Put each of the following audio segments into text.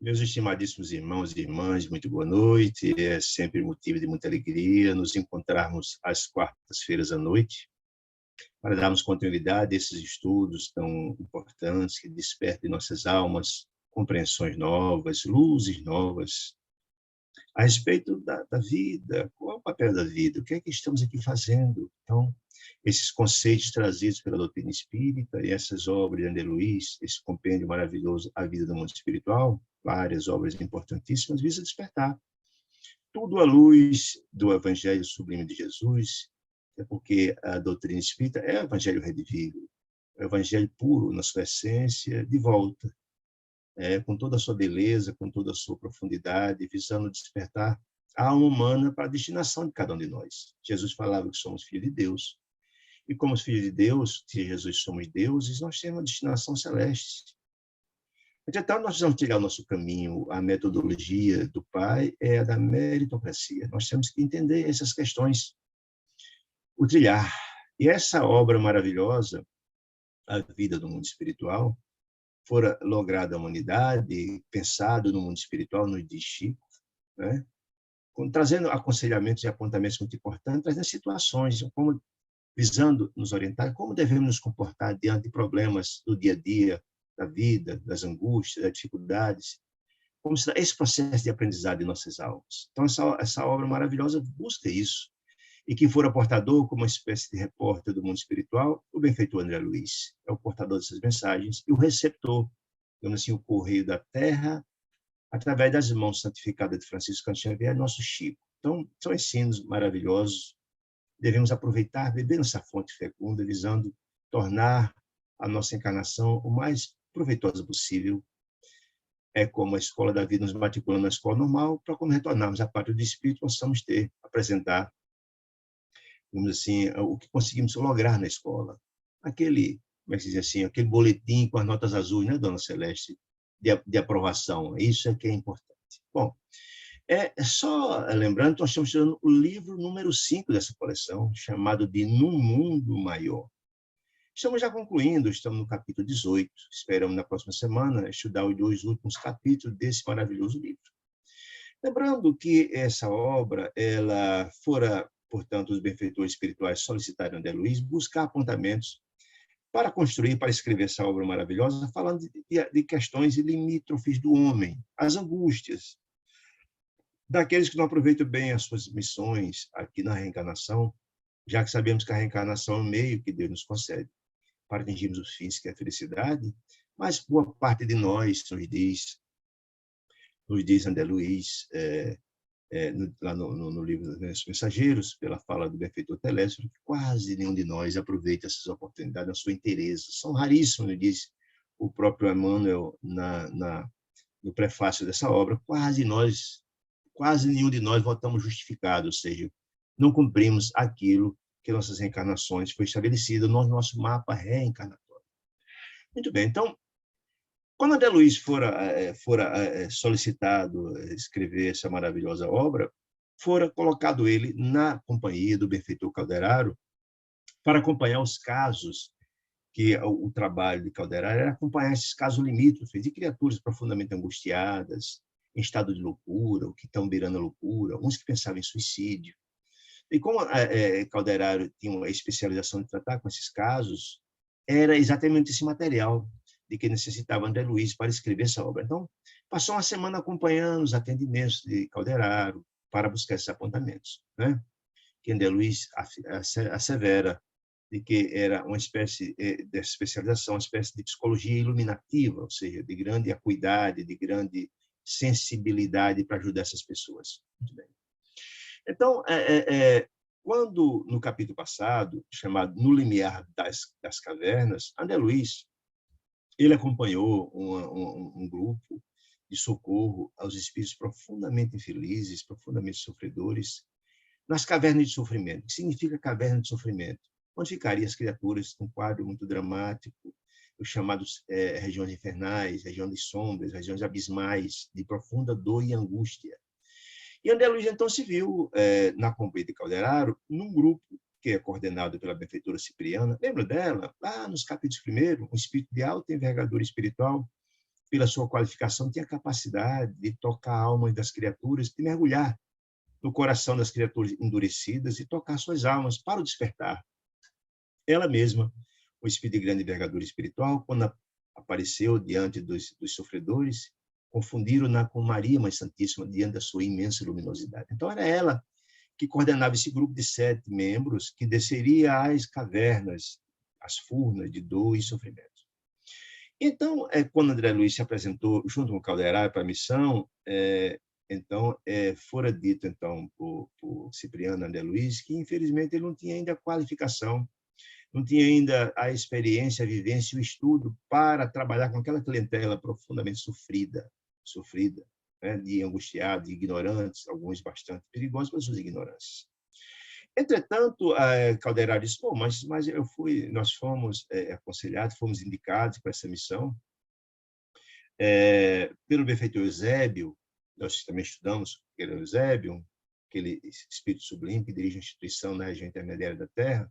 Meus estimadíssimos irmãos e irmãs, muito boa noite. É sempre motivo de muita alegria nos encontrarmos às quartas-feiras à noite para darmos continuidade a esses estudos tão importantes que despertam em nossas almas compreensões novas, luzes novas a respeito da vida. Qual é o papel da vida? O que é que estamos aqui fazendo? Então, esses conceitos trazidos pela doutrina espírita e essas obras de André Luiz, esse compêndio maravilhoso, A Vida no Mundo Espiritual, várias obras importantíssimas, visa despertar. Tudo à luz do Evangelho Sublime de Jesus, é porque a doutrina espírita é o Evangelho redivivo, é o Evangelho puro na sua essência, de volta, com toda a sua beleza, com toda a sua profundidade, visando despertar a alma humana para a destinação de cada um de nós. Jesus falava que somos filhos de Deus, e como filhos de Deus, se Jesus somos deuses, nós temos uma destinação celeste. Então, nós vamos tirar o nosso caminho, a metodologia do Pai é a da meritocracia. Nós temos que entender essas questões, o trilhar. E essa obra maravilhosa, A Vida do Mundo Espiritual, fora lograda a humanidade, pensado no mundo espiritual, nos diz Chico, né? Trazendo aconselhamentos e apontamentos muito importantes, trazendo situações, como visando nos orientar como devemos nos comportar diante de problemas do dia a dia, da vida, das angústias, das dificuldades, como se esse processo de aprendizado em nossas almas. Então, essa obra maravilhosa busca isso. E quem for portador, como uma espécie de repórter do mundo espiritual, o benfeitor André Luiz é o portador dessas mensagens e o receptor, digamos assim, o correio da terra, através das mãos santificadas de Francisco Canto Xavier, nosso Chico. Então, são ensinos maravilhosos. Devemos aproveitar, beber nessa fonte fecunda, visando tornar a nossa encarnação o mais proveitosa possível. É como a escola da vida nos matriculando na escola normal, para quando retornarmos à pátria do Espírito, possamos apresentar, digamos assim, o que conseguimos lograr na escola. Aquele, como é que se diz assim, aquele boletim com as notas azuis, né, Dona Celeste, de aprovação. Isso é que é importante. Bom, só lembrando que nós estamos estudando o livro número 5 dessa coleção, chamado de No Mundo Maior. Estamos já concluindo, estamos no capítulo 18. Esperamos, na próxima semana, estudar os 2 últimos capítulos desse maravilhoso livro. Lembrando que essa obra, ela fora, portanto, os benfeitores espirituais solicitaram a André Luiz buscar apontamentos para construir, para escrever essa obra maravilhosa, falando de questões limítrofes do homem, as angústias, daqueles que não aproveitam bem as suas missões aqui na reencarnação, já que sabemos que a reencarnação é o meio que Deus nos concede para atingirmos os fins, que é a felicidade, mas boa parte de nós, nos diz André Luiz, lá no livro dos Mensageiros, pela fala do benfeitor Telésforo, que quase nenhum de nós aproveita essas oportunidades na sua inteireza. São raríssimos, diz o próprio Emmanuel no prefácio dessa obra, quase nenhum de nós voltamos justificados, ou seja, não cumprimos aquilo que nossas reencarnações foi estabelecido no nosso mapa reencarnatório. Muito bem, então, quando André Luiz fora solicitado escrever essa maravilhosa obra, fora colocado ele na companhia do benfeitor Calderaro para acompanhar os casos, que o trabalho de Calderaro era acompanhar esses casos limítrofes de criaturas profundamente angustiadas, em estado de loucura, ou que estão beirando a loucura, uns que pensavam em suicídio. E como Calderaro tinha uma especialização de tratar com esses casos, era exatamente esse material de que necessitava André Luiz para escrever essa obra. Então, passou uma semana acompanhando os atendimentos de Calderaro para buscar esses apontamentos, né? Que André Luiz assevera de que era uma espécie de especialização, uma espécie de psicologia iluminativa, ou seja, de grande acuidade, de grande sensibilidade para ajudar essas pessoas. Muito bem. Então, quando, no capítulo passado, chamado No Limiar das Cavernas, André Luiz, ele acompanhou um grupo de socorro aos espíritos profundamente infelizes, profundamente sofredores, nas cavernas de sofrimento. O que significa caverna de sofrimento? Onde ficariam as criaturas num quadro muito dramático, os chamados regiões infernais, regiões de sombras, regiões abismais, de profunda dor e angústia. E André Luiz, então, se viu, na companhia de Calderaro, num grupo que é coordenado pela benfeitora Cipriana. Lembra dela? Lá nos capítulos primeiros, um espírito de alta envergadura espiritual, pela sua qualificação, tinha a capacidade de tocar a alma das criaturas, de mergulhar no coração das criaturas endurecidas e tocar suas almas para o despertar. Ela mesma, o espírito de grande envergadura espiritual, quando apareceu diante dos sofredores, confundiram-na com Maria, Mãe Santíssima, diante da sua imensa luminosidade. Então, era ela que coordenava esse grupo de 7 membros que desceria às cavernas, às furnas de dor e sofrimento. Então, quando André Luiz se apresentou junto com o Calderaro para a missão, fora dito então por Cipriano André Luiz que, infelizmente, ele não tinha ainda a qualificação, não tinha ainda a experiência, a vivência, o estudo para trabalhar com aquela clientela profundamente sofrida, né, de angustiados, de ignorantes, alguns bastante perigosos pelas suas ignorâncias. Entretanto, Calderaro disse, mas nós fomos aconselhados, fomos indicados para essa missão pelo benfeitor Eusébio. Nós também estudamos pelo Eusébio, aquele espírito sublime que dirige a instituição na região intermediária da Terra,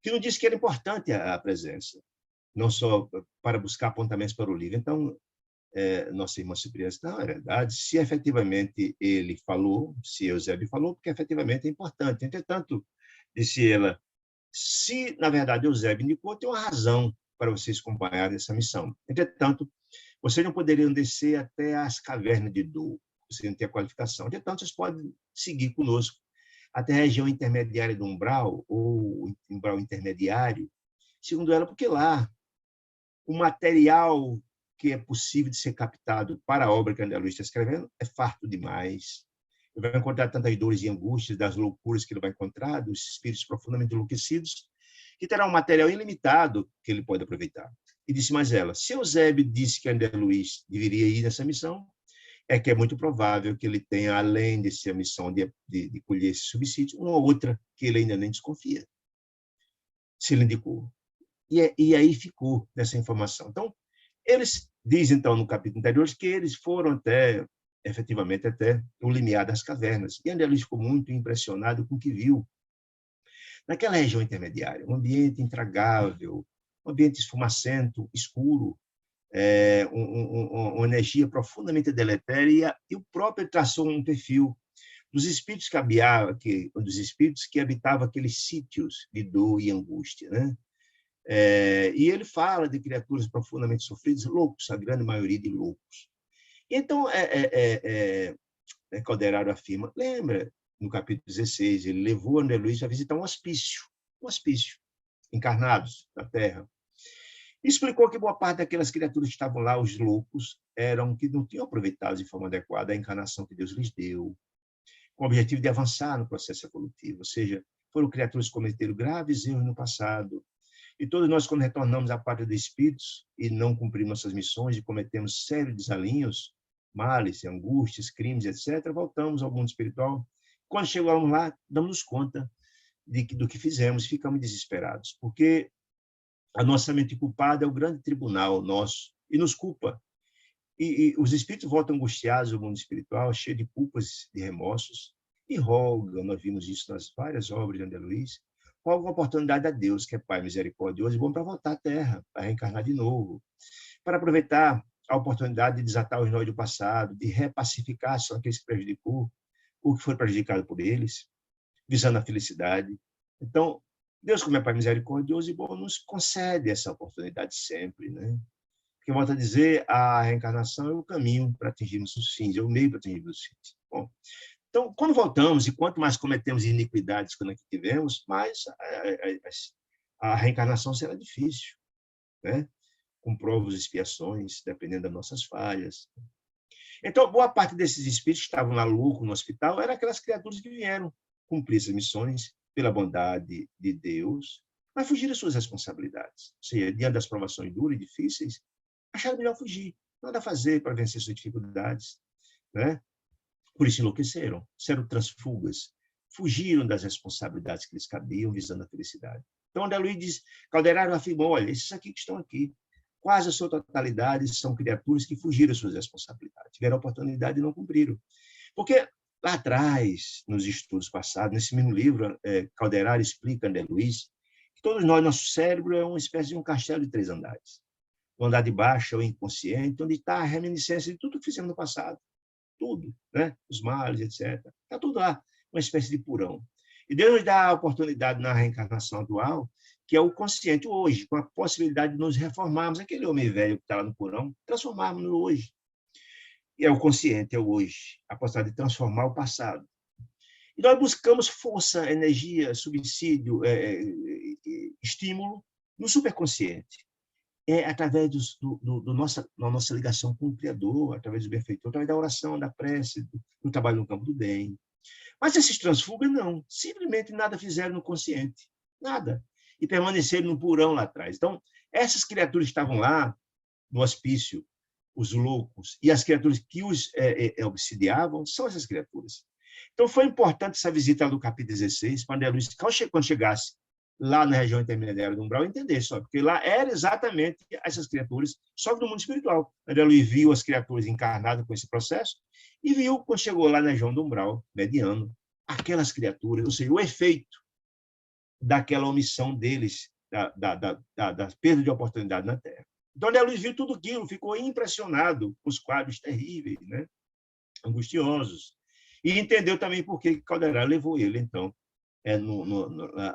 que nos disse que era importante a presença, não só para buscar apontamentos para o livro. Então, nossa irmã Cipriana disse, não, é verdade, se efetivamente ele falou, se Eusébio falou, porque efetivamente é importante. Entretanto, disse ela, se, na verdade, Eusébio indicou, tem uma razão para vocês acompanharem essa missão. Entretanto, vocês não poderiam descer até as cavernas de dor, vocês não têm a qualificação. Entretanto, vocês podem seguir conosco até a região intermediária do umbral, ou umbral intermediário, segundo ela, porque lá o material que é possível de ser captado para a obra que André Luiz está escrevendo é farto demais. Ele vai encontrar tantas dores e angústias, das loucuras que ele vai encontrar, dos espíritos profundamente enlouquecidos, que terá um material ilimitado que ele pode aproveitar. E disse mais ela, se Eusébio disse que André Luiz deveria ir nessa missão, é que é muito provável que ele tenha, além dessa missão de colher esse subsídio, uma outra que ele ainda nem desconfia. Se ele indicou. E aí ficou nessa informação. Então, eles dizem, então, no capítulo anterior, que eles foram efetivamente até o limiar das cavernas. E André Luiz ficou muito impressionado com o que viu. Naquela região intermediária, um ambiente intragável, um ambiente esfumacento, escuro, uma energia profundamente deletéria, e o próprio traçou um perfil dos espíritos que habitavam aqueles sítios de dor e angústia, né? E ele fala de criaturas profundamente sofridas, loucos, a grande maioria de loucos. Então, Calderaro afirma, lembra, no capítulo 16, ele levou André Luiz a visitar um hospício, encarnados na Terra. Explicou que boa parte daquelas criaturas que estavam lá, os loucos, eram que não tinham aproveitado de forma adequada a encarnação que Deus lhes deu, com o objetivo de avançar no processo evolutivo, ou seja, foram criaturas que cometeram graves erros no passado, e todos nós, quando retornamos à pátria dos espíritos e não cumprimos nossas missões e cometemos sérios desalinhos, males, angústias, crimes, etc., voltamos ao mundo espiritual. Quando chegamos lá, damos conta do que fizemos e ficamos desesperados, porque a nossa mente culpada é o grande tribunal nosso e nos culpa. E os espíritos voltam angustiados ao mundo espiritual, cheio de culpas, de remorsos, e rogam, nós vimos isso nas várias obras de André Luiz, rogam a oportunidade a Deus, que é Pai misericordioso e bom, para voltar à Terra, para reencarnar de novo, para aproveitar a oportunidade de desatar os nós do passado, de repacificar só aqueles que prejudicou, o que foi prejudicado por eles, visando a felicidade. Então, Deus, como é Pai misericordioso e bom, nos concede essa oportunidade sempre, né? Porque, volto a dizer, a reencarnação é o caminho para atingirmos os fins, é o meio para atingirmos os fins. Bom, então, quando voltamos, e quanto mais cometemos iniquidades quando aqui tivemos, mais a reencarnação será difícil, né? Com provas e expiações, dependendo das nossas falhas. Então, boa parte desses espíritos que estavam lá loucos no hospital eram aquelas criaturas que vieram cumprir essas missões pela bondade de Deus, mas fugir das suas responsabilidades. Ou seja, diante das provações duras e difíceis, acharam melhor fugir, nada a fazer para vencer suas dificuldades, né? Por isso enlouqueceram, disseram transfugas, fugiram das responsabilidades que lhes cabiam, visando a felicidade. Então, André Luiz diz, Calderaro afirmou, olha, esses aqui que estão aqui, quase a sua totalidade são criaturas que fugiram das suas responsabilidades, tiveram a oportunidade e não cumpriram. Porque lá atrás, nos estudos passados, nesse mesmo livro, Calderaro explica, André Luiz, que todos nós, nosso cérebro é uma espécie de um castelo de 3 andares. o andar de baixo é o inconsciente, onde está a reminiscência de tudo que fizemos no passado. Tudo, né? Os males, etc. Está tudo lá, uma espécie de purão. E Deus nos dá a oportunidade na reencarnação atual, que é o consciente hoje, com a possibilidade de nos reformarmos, aquele homem velho que está lá no purão, transformarmos no hoje. E é o consciente, é o hoje, a possibilidade de transformar o passado. E nós buscamos força, energia, subsídio, estímulo no superconsciente. Através da nossa ligação com o Criador, através do benfeitor, através da oração, da prece, do trabalho no campo do bem. Mas esses transfugas não, simplesmente nada fizeram no consciente, nada. E permaneceram no purão lá atrás. Então, essas criaturas que estavam lá, no hospício, os loucos, e as criaturas que os obsidiavam, são essas criaturas. Então, foi importante essa visita do capítulo 16, para André Luiz, quando chegasse lá na região intermediária do umbral, entender só, porque lá eram exatamente essas criaturas, só que no mundo espiritual. André Luiz viu as criaturas encarnadas com esse processo e viu, quando chegou lá na região do umbral mediano, aquelas criaturas, ou seja, o efeito daquela omissão deles, da perda de oportunidade na Terra. Então, André Luiz viu tudo aquilo, ficou impressionado com os quadros terríveis, né? Angustiosos, e entendeu também por que Calderaro levou ele, então,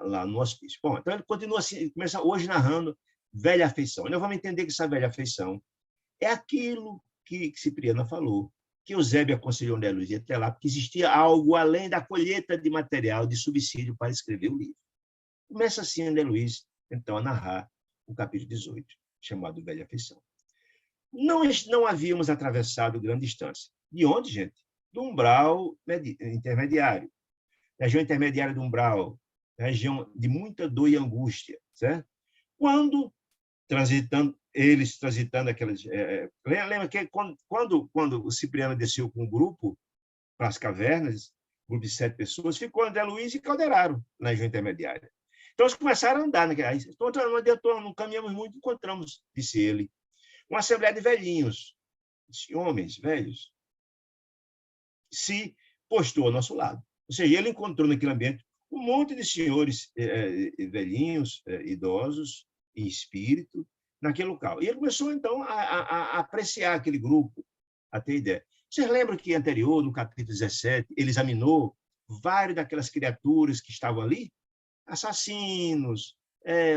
lá no hospício. Bom, então ele continua assim, começa hoje narrando velha afeição. Nós vamos entender que essa velha afeição é aquilo que Cipriana falou, que Eusébio aconselhou André Luiz até lá, porque existia algo além da colheita de material de subsídio para escrever o livro. Começa assim André Luiz, então, a narrar o capítulo 18, chamado Velha Afeição. Não havíamos atravessado grande distância. De onde, gente? Do umbral intermediário. Região intermediária do umbral, região de muita dor e angústia, certo? Quando eles transitando aquelas... lembra que quando o Cipriano desceu com um grupo para as cavernas, grupo de 7 pessoas, ficou André Luiz e Calderaro na região intermediária. Então, eles começaram a andar. Não caminhamos muito, encontramos, disse ele, uma assembleia de velhinhos, homens velhos, se postou ao nosso lado. Ou seja, ele encontrou naquele ambiente um monte de senhores velhinhos, idosos, em espírito, naquele local. E ele começou, então, a apreciar aquele grupo, a ter ideia. Vocês lembram que anterior, no capítulo 17, ele examinou várias daquelas criaturas que estavam ali? Assassinos,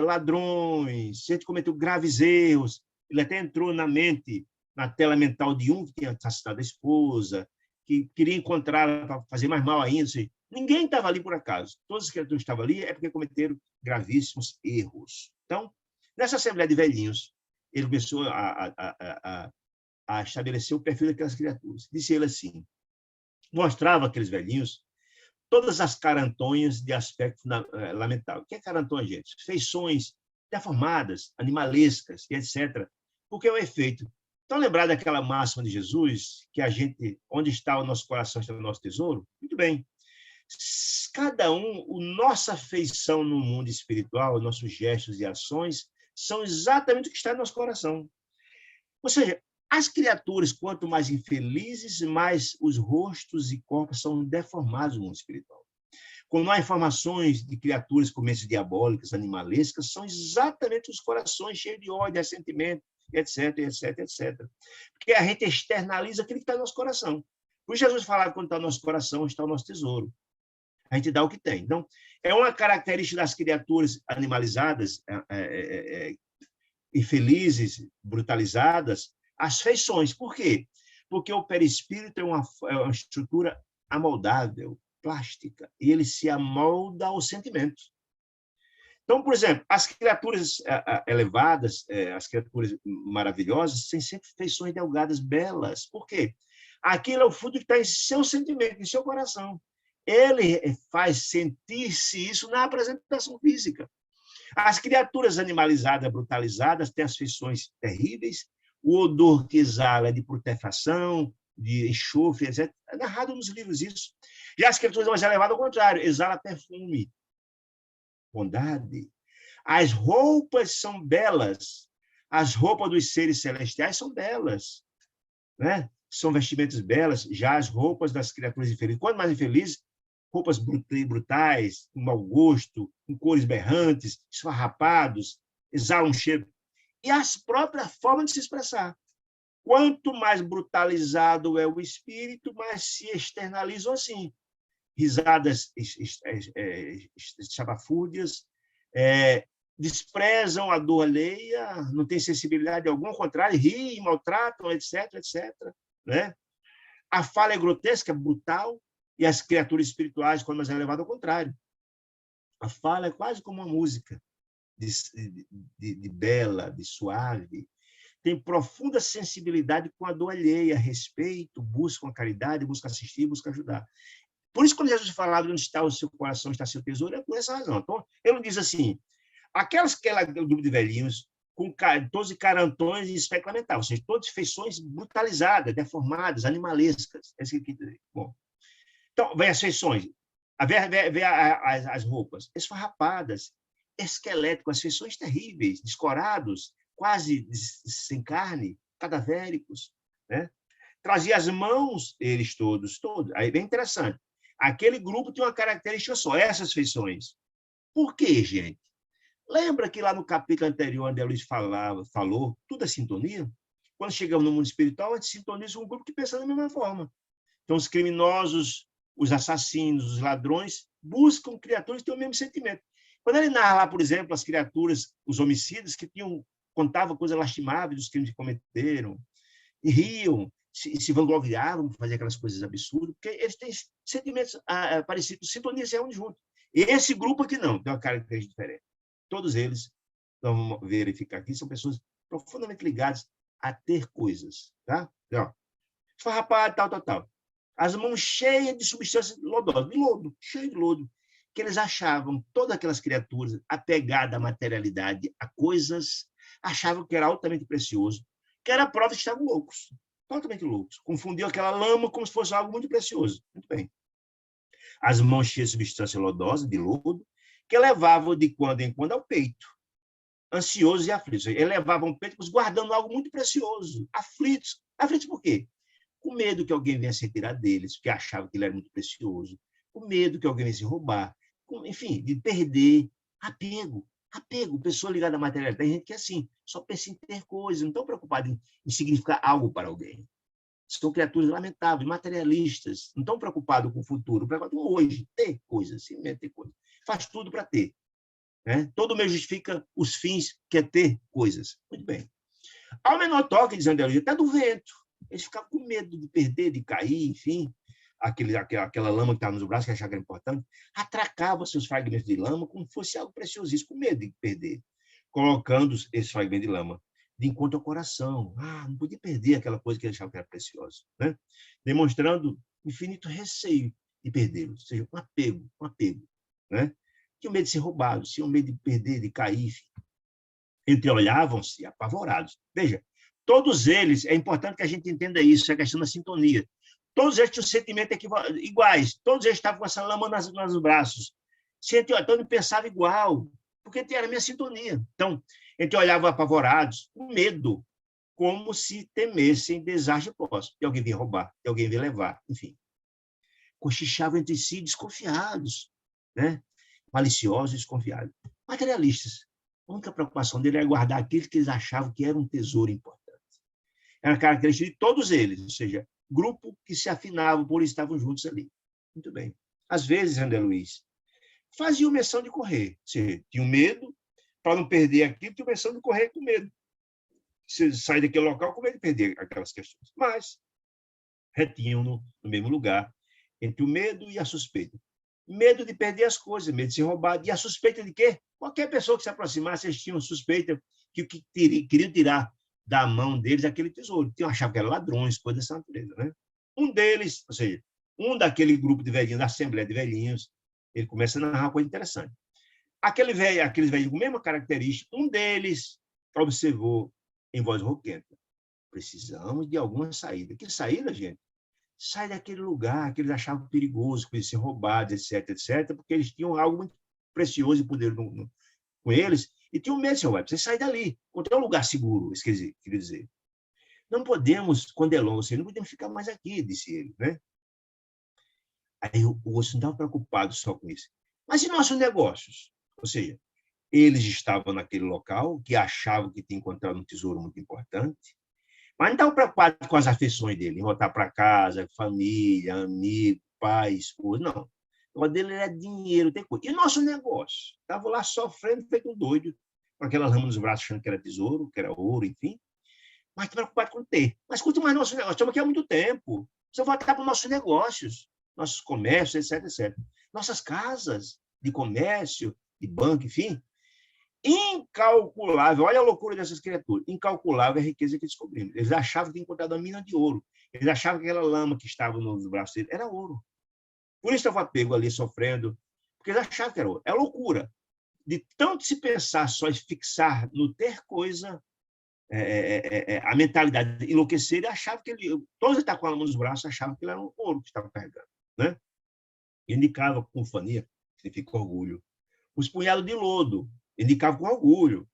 ladrões, gente cometeu graves erros. Ele até entrou na tela mental de um que tinha assassinado a esposa, que queria encontrá-la para fazer mais mal ainda. Ninguém estava ali por acaso. Todas as criaturas que estavam ali é porque cometeram gravíssimos erros. Então, nessa assembleia de velhinhos, ele começou a estabelecer o perfil daquelas criaturas. Disse ele assim, mostrava aqueles velhinhos todas as carantonhas de aspecto lamentável. O que é carantonha, gente? Feições deformadas, animalescas, etc. Porque é o efeito. Estão lembrados daquela máxima de Jesus, que onde está o nosso coração, está o nosso tesouro? Muito bem. Cada nossa feição no mundo espiritual, nossos gestos e ações, são exatamente o que está no nosso coração. Ou seja, as criaturas, quanto mais infelizes, mais os rostos e corpos são deformados no mundo espiritual. Quando há informações de criaturas com mentes diabólicas, animalescas, são exatamente os corações cheios de ódio, ressentimento, etc, etc, etc. Porque a gente externaliza aquilo que está no nosso coração. Por isso Jesus falava que quando está no nosso coração, está o nosso tesouro. A gente dá o que tem. Então, é uma característica das criaturas animalizadas, infelizes, brutalizadas, as feições. Por quê? Porque o perispírito é uma estrutura amoldável, plástica, e ele se amolda aos sentimentos. Então, por exemplo, as criaturas elevadas, as criaturas maravilhosas, têm sempre feições delgadas, belas. Por quê? Aquilo é o fruto que está em seu sentimento, em seu coração. Ele faz sentir-se isso na apresentação física. As criaturas animalizadas, brutalizadas, têm as feições terríveis, o odor que exala é de putrefação, de enxofre, etc. É narrado nos livros isso. Já as criaturas mais elevadas, ao contrário, exala perfume, bondade. As roupas são belas. As roupas dos seres celestiais são belas, né? São vestimentas belas. Já as roupas das criaturas infelizes, quanto mais infelizes, roupas brutais, com mau gosto, com cores berrantes, esfarrapados, exalam um cheiro. e as próprias formas de se expressar. Quanto mais brutalizado é o espírito, mais se externalizam assim. Risadas chapafúrdias, desprezam a dor alheia, não têm sensibilidade alguma, ao contrário, riem, maltratam, etc., etc. Né? A fala é grotesca, brutal, e as criaturas espirituais, quando mais é elevado, ao contrário. A fala é quase como uma música, de bela, de suave, tem profunda sensibilidade com a dor alheia, respeito, busca a caridade, busca assistir, busca ajudar. Por isso, quando Jesus falava onde está o seu coração, está o seu tesouro, é por essa razão. Então, ele não diz assim, aquele grupo de velhinhos, com todos de carantões e especlamentavam, ou seja, todas feições brutalizadas, deformadas, animalescas. Bom, então, vem as feições, vem as roupas, esfarrapadas, esqueléticas, as feições terríveis, descorados, quase sem carne, cadavéricos. Né? Trazia as mãos, eles todos. Aí bem interessante. Aquele grupo tem uma característica só, essas feições. Por quê, gente? Lembra que lá no capítulo anterior, onde a Luiz falou, tudo é sintonia? Quando chegamos no mundo espiritual, a gente sintoniza um grupo que pensa da mesma forma. Então, os criminosos, os assassinos, os ladrões, buscam criaturas que têm o mesmo sentimento. Quando ele narra lá, por exemplo, as criaturas, os homicidas, que contavam coisas lastimáveis dos crimes que cometeram, e riam, se vangloriavam por fazer aquelas coisas absurdas, porque eles têm sentimentos parecidos, sintonia se reúne junto. E esse grupo aqui não, tem uma característica diferente. Todos eles, vamos verificar aqui, são pessoas profundamente ligadas a ter coisas. Tá? Esfarrapado, tal. As mãos cheias de substâncias lodosas, de lodo, cheio de lodo, que eles achavam, todas aquelas criaturas apegadas à materialidade, a coisas, achavam que era altamente precioso, que era a prova de que estavam loucos, totalmente loucos. Confundiam aquela lama como se fosse algo muito precioso. Muito bem. As mãos cheias de substância lodosa, de lodo, que levavam de quando em quando ao peito, ansiosos e aflitos. Elevavam o peito, guardando algo muito precioso, aflitos. Aflitos por quê? Com medo que alguém venha se retirar deles, porque achavam que ele era muito precioso, com medo que alguém venha se roubar, enfim, de perder. Apego, pessoa ligada à materialidade. Tem gente que é assim, só pensa em ter coisas, não estão preocupados em significar algo para alguém. São criaturas lamentáveis, materialistas, não estão preocupados com o futuro, preocupados com hoje, ter coisas, simplesmente ter coisas. Faz tudo para ter. Né? Todo meio justifica os fins, que é ter coisas. Muito bem. Ao menor toque, diz André Luiz, até do vento. Eles ficavam com medo de perder, de cair, enfim. Aquela lama que estava nos braços, que achava que era importante, atracava seus fragmentos de lama como se fosse algo preciosíssimo, com medo de perder, colocando esses fragmentos de lama de encontro ao coração. Não podia perder aquela coisa que ele achava que era preciosa. Né? Demonstrando infinito receio de perdê-lo, ou seja, um apego. Né? Tinham medo de ser roubados, tinham medo de perder, de cair, enfim. Entreolhavam-se apavorados. Veja, todos eles, é importante que a gente entenda isso, é a questão da sintonia. Todos eles tinham sentimentos iguais, todos eles estavam com essa lama nos braços. Todos pensavam igual, porque era a minha sintonia. Então, eles olhavam apavorados, com medo, como se temessem desastre próximo, que alguém vinha roubar, que alguém vinha levar, enfim. Cochichavam entre si, desconfiados, né? Maliciosos e desconfiados. Materialistas. A única preocupação dele era guardar aquilo que eles achavam que era um tesouro importante. Era característica de todos eles, ou seja, grupo que se afinavam, por isso estavam juntos ali. Muito bem. Às vezes, André Luiz, faziam menção de correr. Seja, tinham medo, para não perder aquilo, tinham menção de correr com medo. Se sair daquele local, com medo de perder aquelas questões. Mas retinham no mesmo lugar, entre o medo e a suspeita. Medo de perder as coisas, medo de ser roubado. E a suspeita de quê? Qualquer pessoa que se aproximasse, eles tinham suspeita que queriam tirar da mão deles aquele tesouro. Achavam que eram ladrões, coisas dessa natureza. Né? Um deles, ou seja, daquele grupo de velhinhos, da Assembleia de Velhinhos, ele começa a narrar uma coisa interessante. Aqueles velhinhos com a mesma característica, um deles observou em voz rouquenta: precisamos de alguma saída. Que saída, gente? Sai daquele lugar que eles achavam perigoso, que eles ser roubados, etc., porque eles tinham algo muito precioso e poderoso com eles, e tinham medo, senhor Web, você sai dali, encontrar um lugar seguro, queria dizer. Não podemos, quando é longe, não podemos ficar mais aqui, disse ele. Né? Aí o outro não estava preocupado só com isso. Mas e nossos negócios? Ou seja, eles estavam naquele local, que achavam que tinham encontrado um tesouro muito importante, mas não estavam preocupados com as afeições dele, em voltar para casa, família, amigo, pai, esposa, não. O negócio dele era dinheiro, tem coisa. E o nosso negócio? Estava lá sofrendo, feito um doido, com aquela rama nos braços, achando que era tesouro, que era ouro, enfim, mas preocupado com ter. Mas quanto mais nosso negócio, estamos aqui há muito tempo, precisa voltar para os nossos negócios, nossos comércios, etc, etc. Nossas casas de comércio, de banco, enfim, incalculável. Olha a loucura dessas criaturas. Incalculável a riqueza que descobrimos. Eles achavam que tinham encontrado uma mina de ouro. Eles achavam que aquela lama que estava nos braços dele era ouro. Por isso estava pego ali sofrendo, porque eles achavam que era ouro. É loucura. De tanto se pensar só e fixar no ter coisa, a mentalidade enlouquecer, e achava que ele, todos que estavam com a lama nos braços achavam que ele era um ouro que estava carregando, né? Indicava com fania, significa orgulho. Os punhados de lodo indicava com orgulho,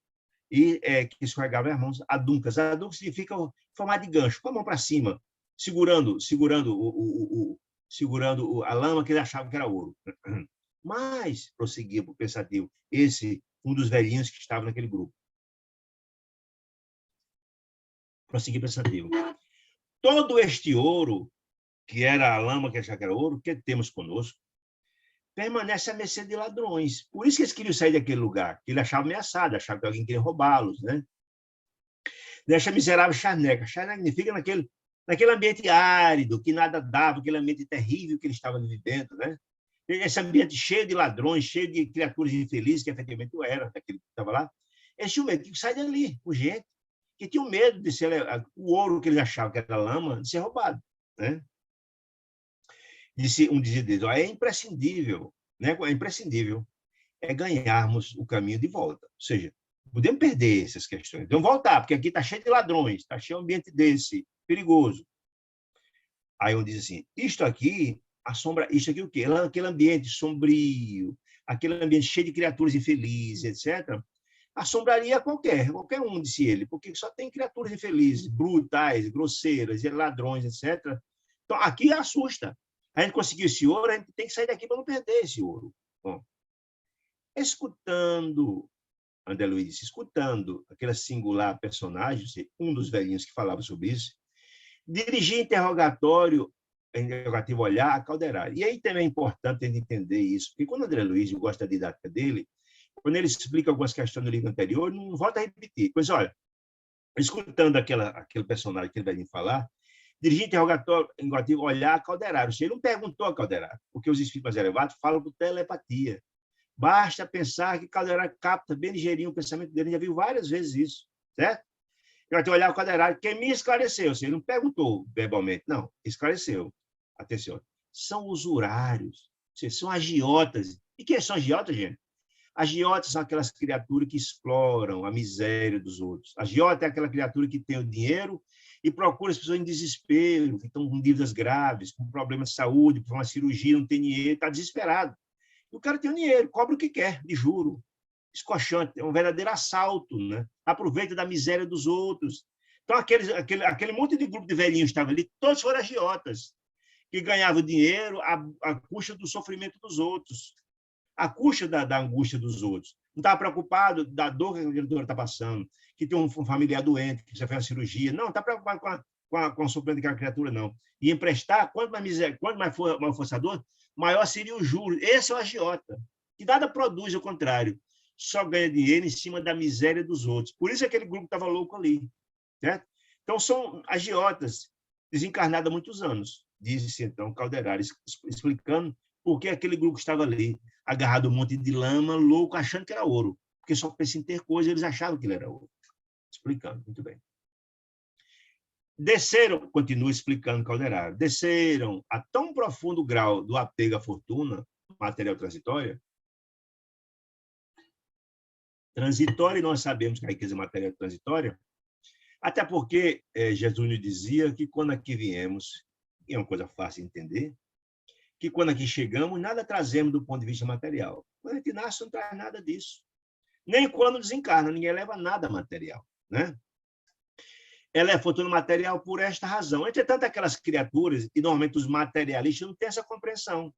e que esfregava as mãos, aduncas. Aduncas significa formar de gancho, com a mão para cima, segurando a lama que ele achava que era ouro. Mas, prosseguia para o pensativo, um dos velhinhos que estava naquele grupo. Prosseguia pensativo. Todo este ouro, que era a lama que achava que era ouro, que temos conosco, permanece à mercê de ladrões. Por isso que eles queriam sair daquele lugar, que ele achava ameaçado, achava que alguém queria roubá-los, né? Deixa miserável charneca. Charneca significa naquele ambiente árido, que nada dava, aquele ambiente terrível que ele estava vivendo, né? Esse ambiente cheio de ladrões, cheio de criaturas infelizes, que efetivamente era, daquele que estava lá. Eles tinham medo de sair dali, com gente, que tinham medo de ser o ouro que eles achavam que era lama, de ser roubado, né? Disse um deles, é imprescindível, né? É imprescindível ganharmos o caminho de volta. Ou seja, podemos perder essas questões. Então, voltar, porque aqui está cheio de ladrões, está cheio de um ambiente desse, perigoso. Aí um diz assim, isto aqui o quê? Aquele ambiente sombrio, aquele ambiente cheio de criaturas infelizes, etc., assombraria qualquer um, disse ele, porque só tem criaturas infelizes, brutais, grosseiras, ladrões, etc. Então, aqui assusta. A gente conseguiu esse ouro, a gente tem que sair daqui para não perder esse ouro. Bom, André Luiz disse, escutando aquele singular personagem, um dos velhinhos que falava sobre isso, dirigir interrogativo olhar a Calderari. E aí também é importante a gente entender isso, porque quando André Luiz gosta da didática dele, quando ele explica algumas questões do livro anterior, não volta a repetir. Pois olha, escutando aquele personagem, aquele velhinho falar, dirigir interrogativo olhar a Calderari. Ele não perguntou a Calderari, porque os espíritos mais elevados falam por telepatia. Basta pensar que Calderari capta bem ligeirinho o pensamento dele, já viu várias vezes isso, certo? Eu até olhar o Calderari, quem me esclareceu, ele não perguntou verbalmente, não, esclareceu. Atenção, são usurários, são agiotas. E quem são agiotas, gente? Agiotas são aquelas criaturas que exploram a miséria dos outros. Agiota é aquela criatura que tem o dinheiro e procura as pessoas em desespero, que estão com dívidas graves, com problemas de saúde, por uma cirurgia, não tem dinheiro, está desesperado. O cara tem o dinheiro, cobra o que quer, de juro. Escochante, é um verdadeiro assalto, né? Aproveita da miséria dos outros. Então, aquele monte de grupo de velhinhos estava ali, todos foram agiotas, que ganhavam dinheiro à custa do sofrimento dos outros, à custa da angústia dos outros. Não estava preocupado da dor que a criatura está passando, que tem um familiar doente, que já fez uma cirurgia. Não está preocupado com o sofrimento daquela criatura, não. E emprestar, quanto mais fosse a dor, maior seria o juro. Esse é o agiota, que nada produz, ao contrário, só ganha dinheiro em cima da miséria dos outros. Por isso aquele grupo estava louco ali. Certo? Então, são agiotas desencarnados há muitos anos, disse então Calderari, explicando por que aquele grupo estava ali, agarrado a um monte de lama, louco, achando que era ouro. Porque só pensa em ter coisa, eles achavam que ele era ouro. Explicando, muito bem. Desceram, continua explicando Calderari, desceram a tão profundo grau do apego à fortuna, material transitória, e nós sabemos que a riqueza material é transitória, até porque Jesus nos dizia que quando aqui viemos, e é uma coisa fácil de entender, que quando aqui chegamos, nada trazemos do ponto de vista material. Quando a gente nasce, não traz nada disso. Nem quando desencarna, ninguém leva nada material, né? Ela é fortuna material por esta razão. Entretanto, aquelas criaturas, e normalmente os materialistas, não têm essa compreensão.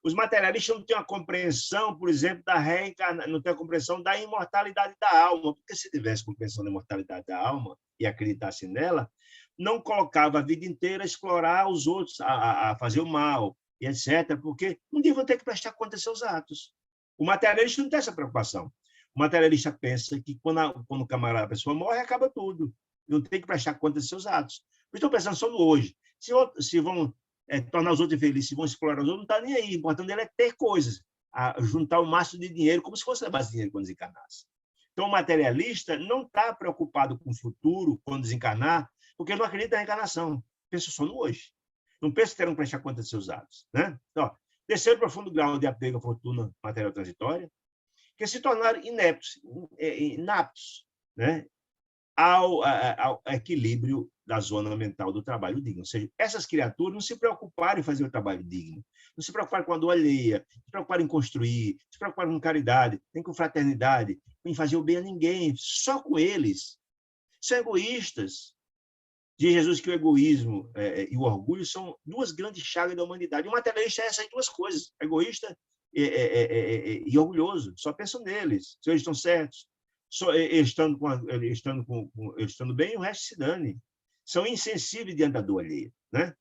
Os materialistas não têm uma compreensão, por exemplo, da reencarnação, não têm a compreensão da imortalidade da alma, porque se tivesse compreensão da imortalidade da alma e acreditasse nela, não colocava a vida inteira a explorar os outros, a fazer o mal, e etc., porque um dia vão ter que prestar conta de seus atos. O materialista não tem essa preocupação. O materialista pensa que quando o camarada, a pessoa morre, acaba tudo. Não tem que prestar conta de seus atos. Estão pensando só no hoje. Se vão tornar os outros infelizes, se vão explorar os outros, não está nem aí. O importante dele é ter coisas, juntar o máximo de dinheiro, como se fosse levar esse dinheiro quando desencarnasse. Então, o materialista não está preocupado com o futuro, quando desencarnar, porque não acredita na reencarnação. Pensa só no hoje. Não pensa que terão que prestar conta de seus atos. Né? Então, terceiro profundo grau de apego à fortuna material transitória, que se tornaram inaptos, né, ao equilíbrio da zona mental do trabalho digno. Ou seja, essas criaturas não se preocuparam em fazer o trabalho digno, não se preocuparam com a dor alheia, se preocuparam em construir, se preocuparam com caridade, nem com fraternidade, em fazer o bem a ninguém, só com eles. São egoístas. Diz Jesus que o egoísmo e o orgulho são duas grandes chagas da humanidade. O materialista é essas duas coisas, egoísta e orgulhoso, só pensam neles, se eles estão certos, estando bem, o resto se dane. São insensíveis diante da dor alheia. Né?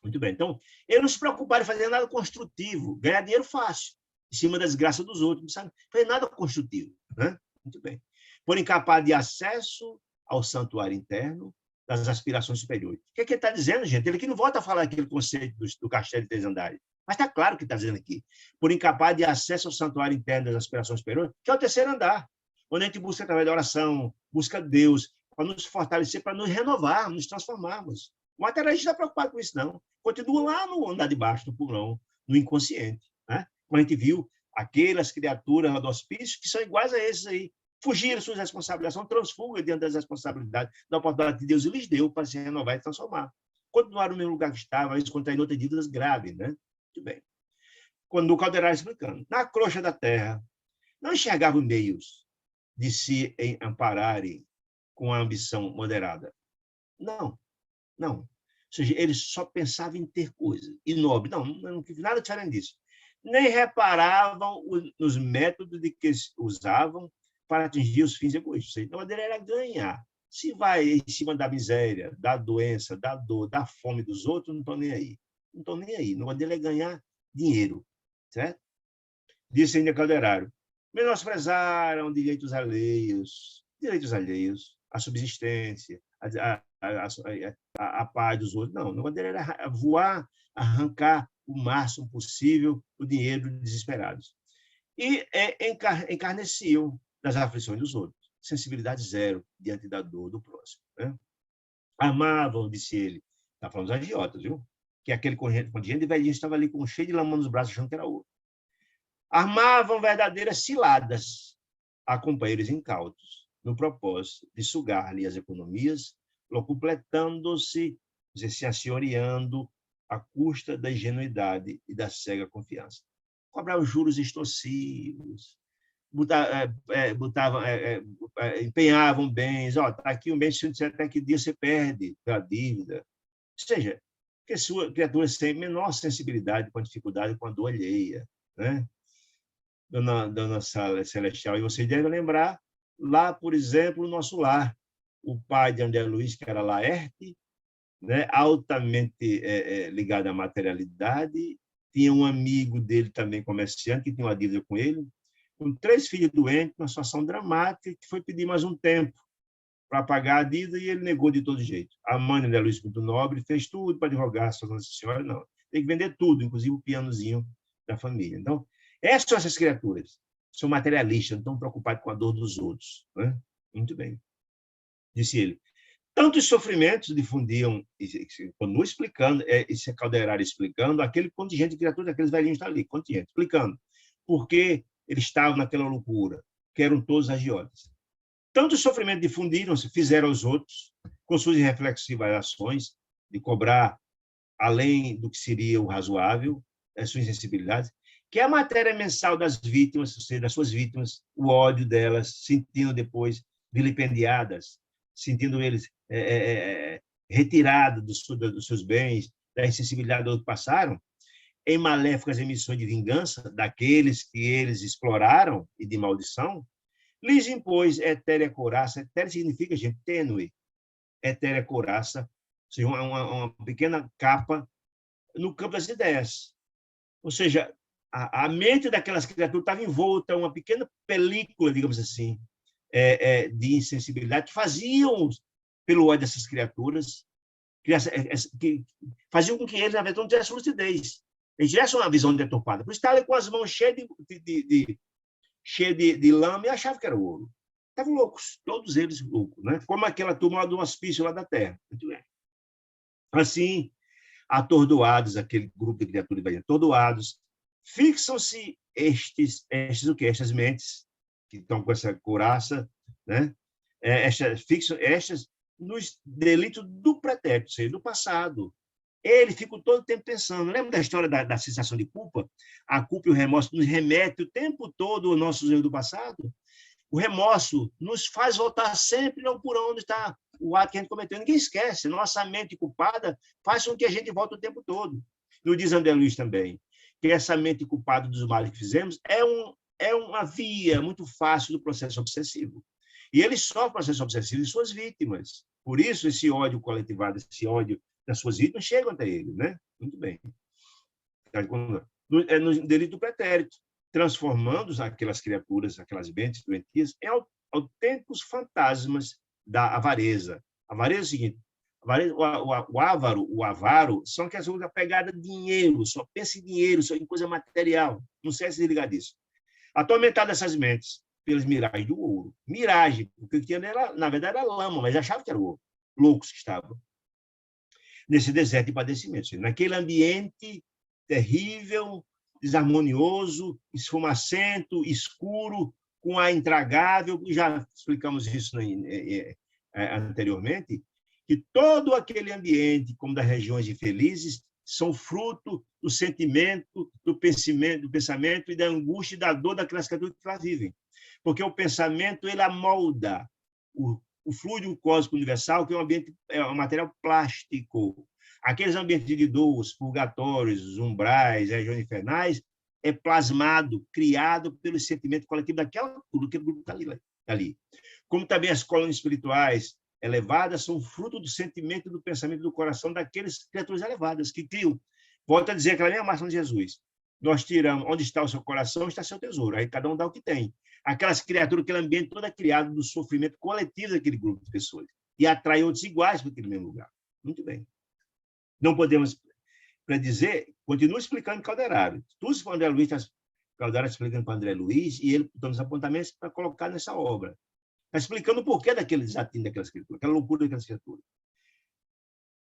Muito bem. Então, eles não se preocuparam em fazer nada construtivo, ganhar dinheiro fácil, em cima das graças dos outros, não sabe fazer nada construtivo. Né? Muito bem. Por incapaz de acesso ao santuário interno das aspirações superiores. O que ele está dizendo, gente? Ele aqui não volta a falar aquele conceito do castelo de 3 andares. Mas está claro o que está dizendo aqui. Por incapaz de acesso ao santuário interno das aspirações superiores, que é o 3º andar, onde a gente busca, através da oração, busca Deus, para nos fortalecer, para nos renovar, nos transformarmos. O materialista não está preocupado com isso, não. Continua lá no andar de baixo, no pulmão, no inconsciente. Né? Como a gente viu, aquelas criaturas do hospício que são iguais a esses aí, fugiram suas responsabilidades, são transfugas diante das responsabilidades, da oportunidade que Deus lhes deu para se renovar e transformar. Continuaram no mesmo lugar que estavam, isso contraindo outras dívidas graves, né? Muito bem. Quando o Calderaro explicando, na crosta da terra, não enxergavam meios de se ampararem com a ambição moderada. Não, não. Ou seja, eles só pensavam em ter coisas, e nobre. Não fiz nada diferente disso. Nem reparavam nos métodos de que usavam para atingir os fins egoístas. Então, a dele era ganhar. Se vai em cima da miséria, da doença, da dor, da fome dos outros, não estão nem aí. Não estão nem aí. O negócio dele é ganhar dinheiro. Certo? Disse ainda Calderaro, menosprezaram direitos alheios, a subsistência, a paz dos outros. Não, o negócio dele era voar, arrancar o máximo possível o dinheiro dos desesperados. E encarneciam das aflições dos outros. Sensibilidade zero diante da dor do próximo. Né? Amavam, disse ele, está falando dos agiotas, viu? Que aquele contingente de velhinhos estava ali com cheio de lama nos braços, achando que era ouro. Armavam verdadeiras ciladas a companheiros incautos, no propósito de sugar-lhe as economias, locupletando-se, se assenhoreando à custa da ingenuidade e da cega confiança. Cobravam juros extorsivos, empenhavam bens, está aqui um bem, se disser até que dia você perde a dívida. Ou seja, que sua criatura sem menor sensibilidade com a dificuldade, com a dor alheia. Né? Dona Celestial, e vocês devem lembrar, lá, por exemplo, o nosso lar, o pai de André Luiz, que era Laerte, né, altamente ligado à materialidade, tinha um amigo dele também, comerciante, que tinha uma dívida com ele, com 3 filhos doentes, uma situação dramática, que foi pedir mais um tempo para pagar a dívida e ele negou de todo jeito. A mãe de André Luiz, muito nobre, fez tudo para advogar a sua Nossa Senhora, não. Tem que vender tudo, inclusive o pianozinho da família. Então, essas criaturas são materialistas, não estão preocupados com a dor dos outros. Né? Muito bem. Disse ele. Tantos sofrimentos difundiam, continua explicando, esse Calderaro explicando, aquele contingente de criaturas, aqueles velhinhos estão ali, contingente, explicando por que eles estavam naquela loucura, que eram todos agiotas. Tantos sofrimentos difundiram-se, fizeram aos outros, com suas irreflexivas ações, de cobrar além do que seria o razoável, as suas insensibilidades, que a matéria mensal das vítimas, ou seja, das suas vítimas, o ódio delas, sentindo depois vilipendiadas, sentindo eles retirados dos seus bens, da insensibilidade do que passaram, em maléficas emissões de vingança daqueles que eles exploraram e de maldição, lhes impôs etérea couraça. Etérea significa, gente, tênue. Etérea couraça, ou seja, uma pequena capa no campo das ideias. Ou seja, a mente daquelas criaturas estava envolta em uma pequena película, digamos assim, de insensibilidade, que faziam, pelo ódio dessas criaturas, que faziam com que eles, na verdade, não tivessem lucidez. Eles tivessem uma visão deturpada. Por isso, estavam com as mãos cheias de lama e achavam que era ouro. Estavam loucos, todos eles loucos, né? Como aquela turma lá do hospício lá da Terra. Muito bem. Assim, atordoados, aquele grupo de criaturas atordoados, fixam-se estas mentes que estão com essa couraça, né? Fixam estas nos delitos do pretérito, ou seja, do passado. Ele fica todo o tempo pensando. Lembra da história da sensação de culpa? A culpa e o remorso nos remete o tempo todo aos nossos erros do passado. O remorso nos faz voltar sempre não por onde está o ato que a gente cometeu. Ninguém esquece. Nossa mente culpada faz com que a gente volte o tempo todo. Nos diz André Luiz também, que essa mente culpada dos males que fizemos é uma via muito fácil do processo obsessivo. E ele sofre o processo obsessivo de suas vítimas. Por isso, esse ódio coletivado, esse ódio das suas vítimas, chegam até ele, né? Muito bem. No delito do pretérito, transformando aquelas criaturas, aquelas mentes doentias, em autênticos fantasmas da avareza. A avareza é o seguinte: o avaro, são aquelas coisas apegadas a dinheiro, só pensa em dinheiro, só em coisa material. Não sei se desligar disso. Atormentar dessas mentes pelas miragens do ouro. Miragem, porque o que tinha era, na verdade, era lama, mas achavam que era ouro. Loucos que estavam nesse deserto de padecimento. Naquele ambiente terrível, desarmonioso, esfumacento, escuro, com ar intragável, já explicamos isso anteriormente, que todo aquele ambiente, como das regiões infelizes, são fruto do sentimento, do pensamento e da angústia e da dor daquelas criaturas que lá vivem. Porque o pensamento, ele amolda o fluido cósmico universal, que é um material plástico. Aqueles ambientes de dor, os purgatórios, os umbrais, as regiões infernais, é plasmado, criado pelo sentimento coletivo daquele grupo que está ali. Como também as colônias espirituais elevadas são fruto do sentimento, do pensamento, do coração daqueles criaturas elevadas que criam. Volto a dizer aquela mesma máxima de Jesus. Nós tiramos, onde está o seu coração, está seu tesouro. Aí cada um dá o que tem. Aquelas criaturas, aquele ambiente todo é criado do sofrimento coletivo daquele grupo de pessoas. E atrai outros iguais para aquele mesmo lugar. Muito bem. Não podemos predizer, continua explicando Calderaro. Tudo isso que o André Luiz está Calderaro explicando para o André Luiz, e ele dando os apontamentos para colocar nessa obra. Está explicando o porquê daquele desatino daquelas criaturas, aquela loucura daquelas criaturas.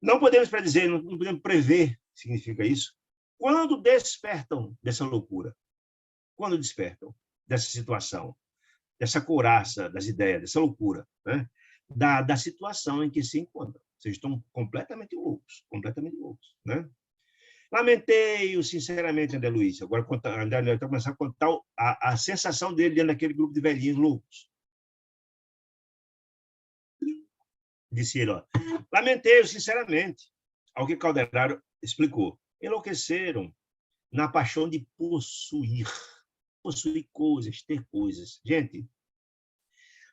Não podemos predizer, não podemos prever, significa isso, quando despertam dessa loucura. Quando despertam dessa situação, dessa couraça das ideias, dessa loucura, né? da situação em que se encontram. Vocês estão completamente loucos, né? Lamentei-o sinceramente, André Luiz. Agora, André Luiz está começando a contar a sensação dele dentro daquele grupo de velhinhos loucos. Disse ele, lamentei-o sinceramente, ao que Calderaro explicou. Enlouqueceram na paixão de possuir coisas, ter coisas. Gente,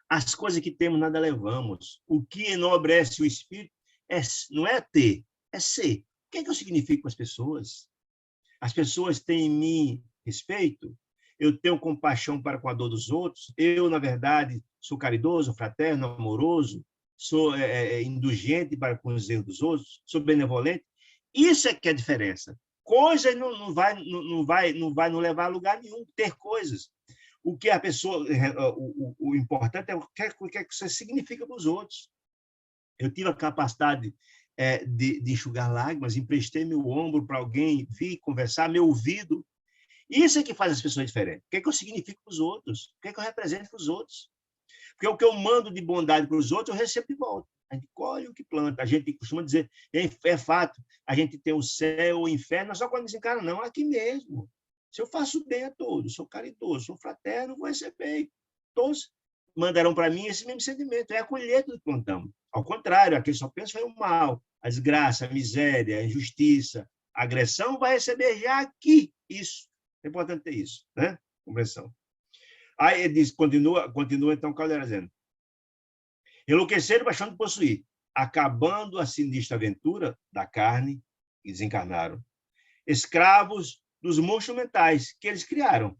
as coisas que temos nada levamos. O que enobrece o espírito não é ter, é ser. O que é que eu significo para as pessoas? As pessoas têm em mim respeito? Eu tenho compaixão para com a dor dos outros? Eu, na verdade, sou caridoso, fraterno, amoroso? Sou indulgente para com os erros dos outros? Sou benevolente? Isso é que é a diferença. Coisas não vai nos levar a lugar nenhum, ter coisas. O que a pessoa, o importante é o que você significa para os outros. Eu tive a capacidade de enxugar lágrimas, emprestei meu ombro para alguém vir conversar, meu ouvido. Isso é que faz as pessoas diferentes. O que é que eu significo para os outros? O que é que eu represento para os outros? Porque o que eu mando de bondade para os outros, eu recebo de volta. A gente colhe o que planta. A gente costuma dizer, é fato, a gente tem o céu, o inferno, só quando desencarna, não, aqui mesmo. Se eu faço bem a todos, sou caridoso, sou fraterno, vou receber. Todos mandarão para mim esse mesmo sentimento. É a colheita do que plantamos. Ao contrário, aquele só pensa é o mal, a desgraça, a miséria, a injustiça, A agressão vai receber já aqui. Isso. É importante ter isso, né? Compreensão. Aí ele diz, continua então Caldeira dizendo. Enlouqueceram, baixando de possuir, acabando a sinistra aventura da carne e desencarnaram. Escravos dos monstros mentais que eles criaram.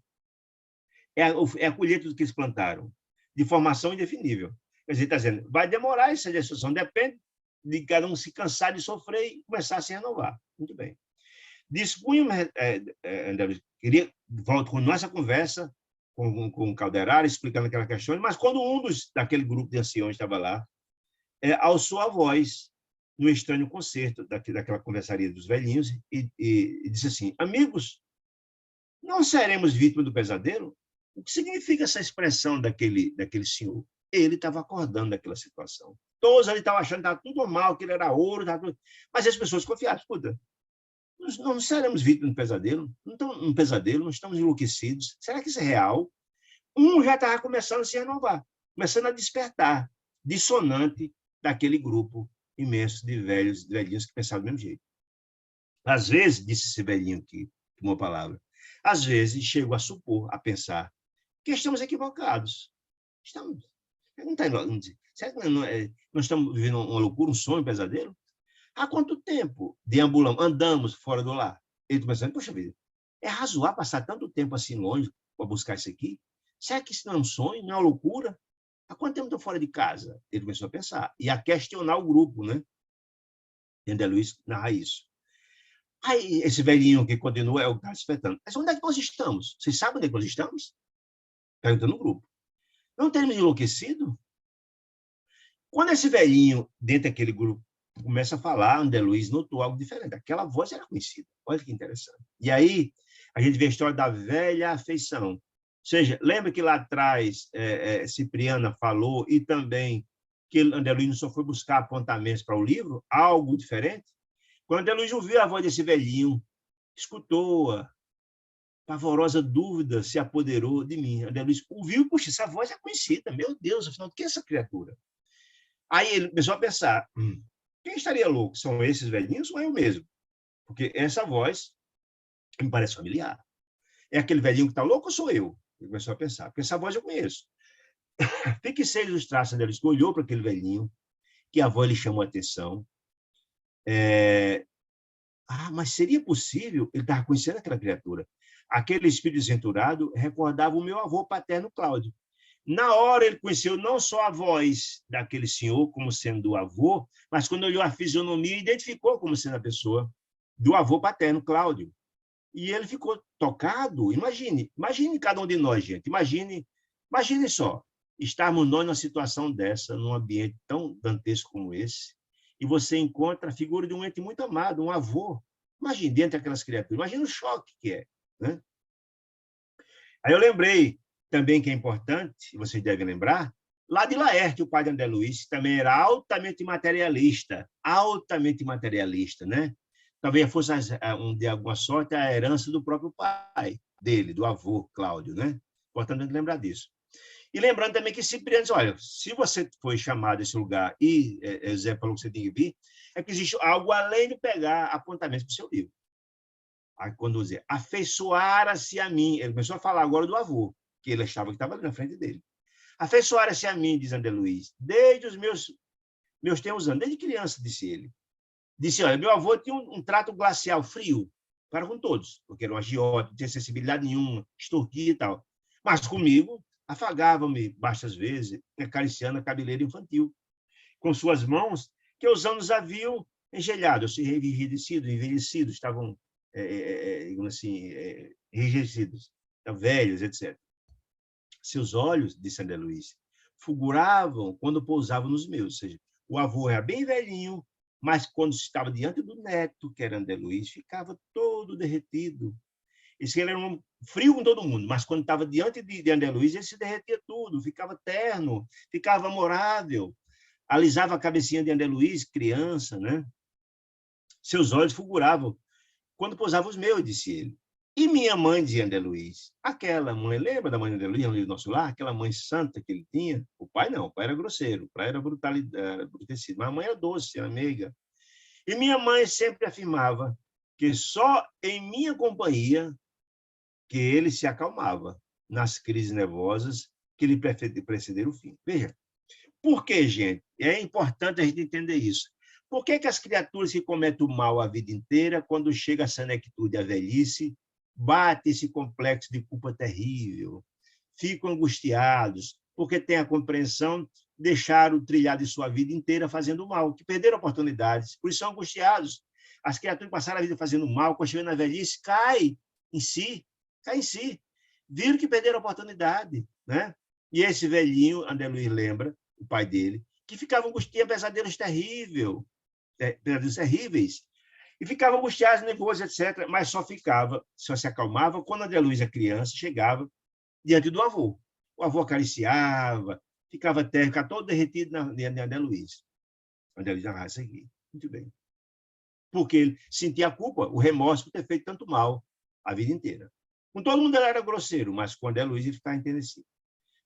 É a colheita do que eles plantaram, de formação indefinível. Quer dizer, está dizendo, vai demorar essa destruição, depende de cada um se cansar de sofrer e começar a se renovar. Muito bem. Dispunha, queria continuar essa conversa com o Calderaro, explicando aquela questão, mas quando daquele grupo de anciões estava lá, alçou a voz no estranho concerto daquela conversaria dos velhinhos e disse assim, amigos, não seremos vítimas do pesadelo? O que significa essa expressão daquele senhor? Ele estava acordando daquela situação. Todos ali estavam achando que estava tudo normal, que ele era ouro, tudo... mas as pessoas confiaram, escuta, nós não seremos vítimas do pesadelo? Não estamos num pesadelo, não estamos enlouquecidos? Será que isso é real? Já estava começando a se renovar, começando a despertar, dissonante daquele grupo imenso de velhinhos que pensavam do mesmo jeito. Às vezes, disse esse velhinho que tomou a palavra, às vezes chego a supor, a pensar, que estamos equivocados. Estamos. Não está, será que nós estamos vivendo uma loucura, um sonho, um pesadelo? Há quanto tempo andamos fora do lar? Ele está pensando, poxa vida, é razoável passar tanto tempo assim longe para buscar isso aqui? Será que isso não é um sonho, não é uma loucura? Há quanto tempo estou fora de casa? Ele começou a pensar e a questionar o grupo, né? André Luiz narra isso. Aí, esse velhinho que continua é o que está despertando. Mas onde é que nós estamos? Vocês sabem onde é que nós estamos? Perguntando no grupo. Não temos enlouquecido? Quando esse velhinho, dentro daquele grupo, começa a falar, André Luiz notou algo diferente. Aquela voz era conhecida. Olha que interessante. E aí, a gente vê a história da velha afeição. Ou seja, lembra que lá atrás Cipriana falou e também que André Luiz só foi buscar apontamentos para o livro? Algo diferente? Quando André Luiz ouviu a voz desse velhinho, escutou-a, pavorosa dúvida se apoderou de mim. André Luiz ouviu, puxa, essa voz é conhecida. Meu Deus, afinal, o que é essa criatura? Aí ele começou a pensar, quem estaria louco? São esses velhinhos ou eu mesmo? Porque essa voz me parece familiar. É aquele velhinho que está louco ou sou eu? Ele começou a pensar, porque essa voz eu conheço. Fixei os traços dele, olhou para aquele velhinho, que a voz lhe chamou a atenção. Mas seria possível? Ele estava conhecendo aquela criatura. Aquele espírito desventurado recordava o meu avô paterno, Cláudio. Na hora ele conheceu não só a voz daquele senhor como sendo do avô, mas quando olhou a fisionomia, identificou como sendo a pessoa do avô paterno, Cláudio. E ele ficou tocado. Imagine cada um de nós, gente. Imagine só, estarmos nós numa situação dessa, num ambiente tão dantesco como esse, e você encontra a figura de um ente muito amado, um avô. Imagine, dentro daquelas criaturas. Imagine o choque que é, né? Aí eu lembrei também que é importante, vocês devem lembrar, lá de Laerte, o pai de André Luiz, também era altamente materialista, né? Talvez fosse, de alguma sorte, a herança do próprio pai dele, do avô Cláudio, né? Importante lembrar disso. E lembrando também que Cipriano diz, olha, se você foi chamado a esse lugar e Zé falou que você tem que vir, é que existe algo além de pegar apontamentos para o seu livro. Aí, quando dizer, afeiçoara-se a mim, ele começou a falar agora do avô, que ele achava que estava ali na frente dele. Afeiçoara-se a mim, diz André Luiz, desde os meus tempos anos, desde criança, disse ele. Disse, olha, meu avô tinha um trato glacial, frio, para com todos, porque era um agiota, não tinha sensibilidade nenhuma, extorquia e tal. Mas comigo, afagava-me bastas vezes, acariciando a cabeleira infantil, com suas mãos, que os anos haviam engelhado, se envelhecido, estavam, digamos assim, enrijecidos, velhos, etc. Seus olhos, disse André Luiz, fulguravam quando pousavam nos meus, ou seja, o avô era bem velhinho, mas quando estava diante do neto, que era André Luiz, ficava todo derretido. Ele era um frio com todo mundo, mas quando estava diante de André Luiz, ele se derretia tudo, ficava terno, ficava amorável, alisava a cabecinha de André Luiz, criança, né? Seus olhos fulguravam quando pousavam os meus, disse ele. E minha mãe, dizia André Luiz, aquela mãe, lembra da mãe de André Luiz, no nosso lar? Aquela mãe santa que ele tinha? O pai não, o pai era grosseiro, o pai era brutecido, mas a mãe era doce, era meiga. E minha mãe sempre afirmava que só em minha companhia que ele se acalmava nas crises nervosas que lhe precederam o fim. Veja, por que, gente? É importante a gente entender isso. Por que as criaturas que cometem o mal a vida inteira, quando chega a senectude e a velhice, bate esse complexo de culpa terrível, ficam angustiados, porque têm a compreensão, deixaram trilhar de sua vida inteira fazendo mal, que perderam oportunidades, por isso são angustiados. As criaturas que passaram a vida fazendo mal, quando chegam na velhice, cai em si, viram que perderam a oportunidade, né? E esse velhinho, André Luiz lembra, o pai dele, que ficava angustiado, pesadelos terríveis, e ficava angustiado, nervoso, etc., mas só se acalmava quando André Luiz, a criança, chegava diante do avô. O avô acariciava, ficava todo derretido na André Luiz. André Luiz narra isso aqui. Muito bem. Porque ele sentia a culpa, o remorso por ter feito tanto mal a vida inteira. Com todo mundo ele era grosseiro, mas com André Luiz ele ficava enternecido.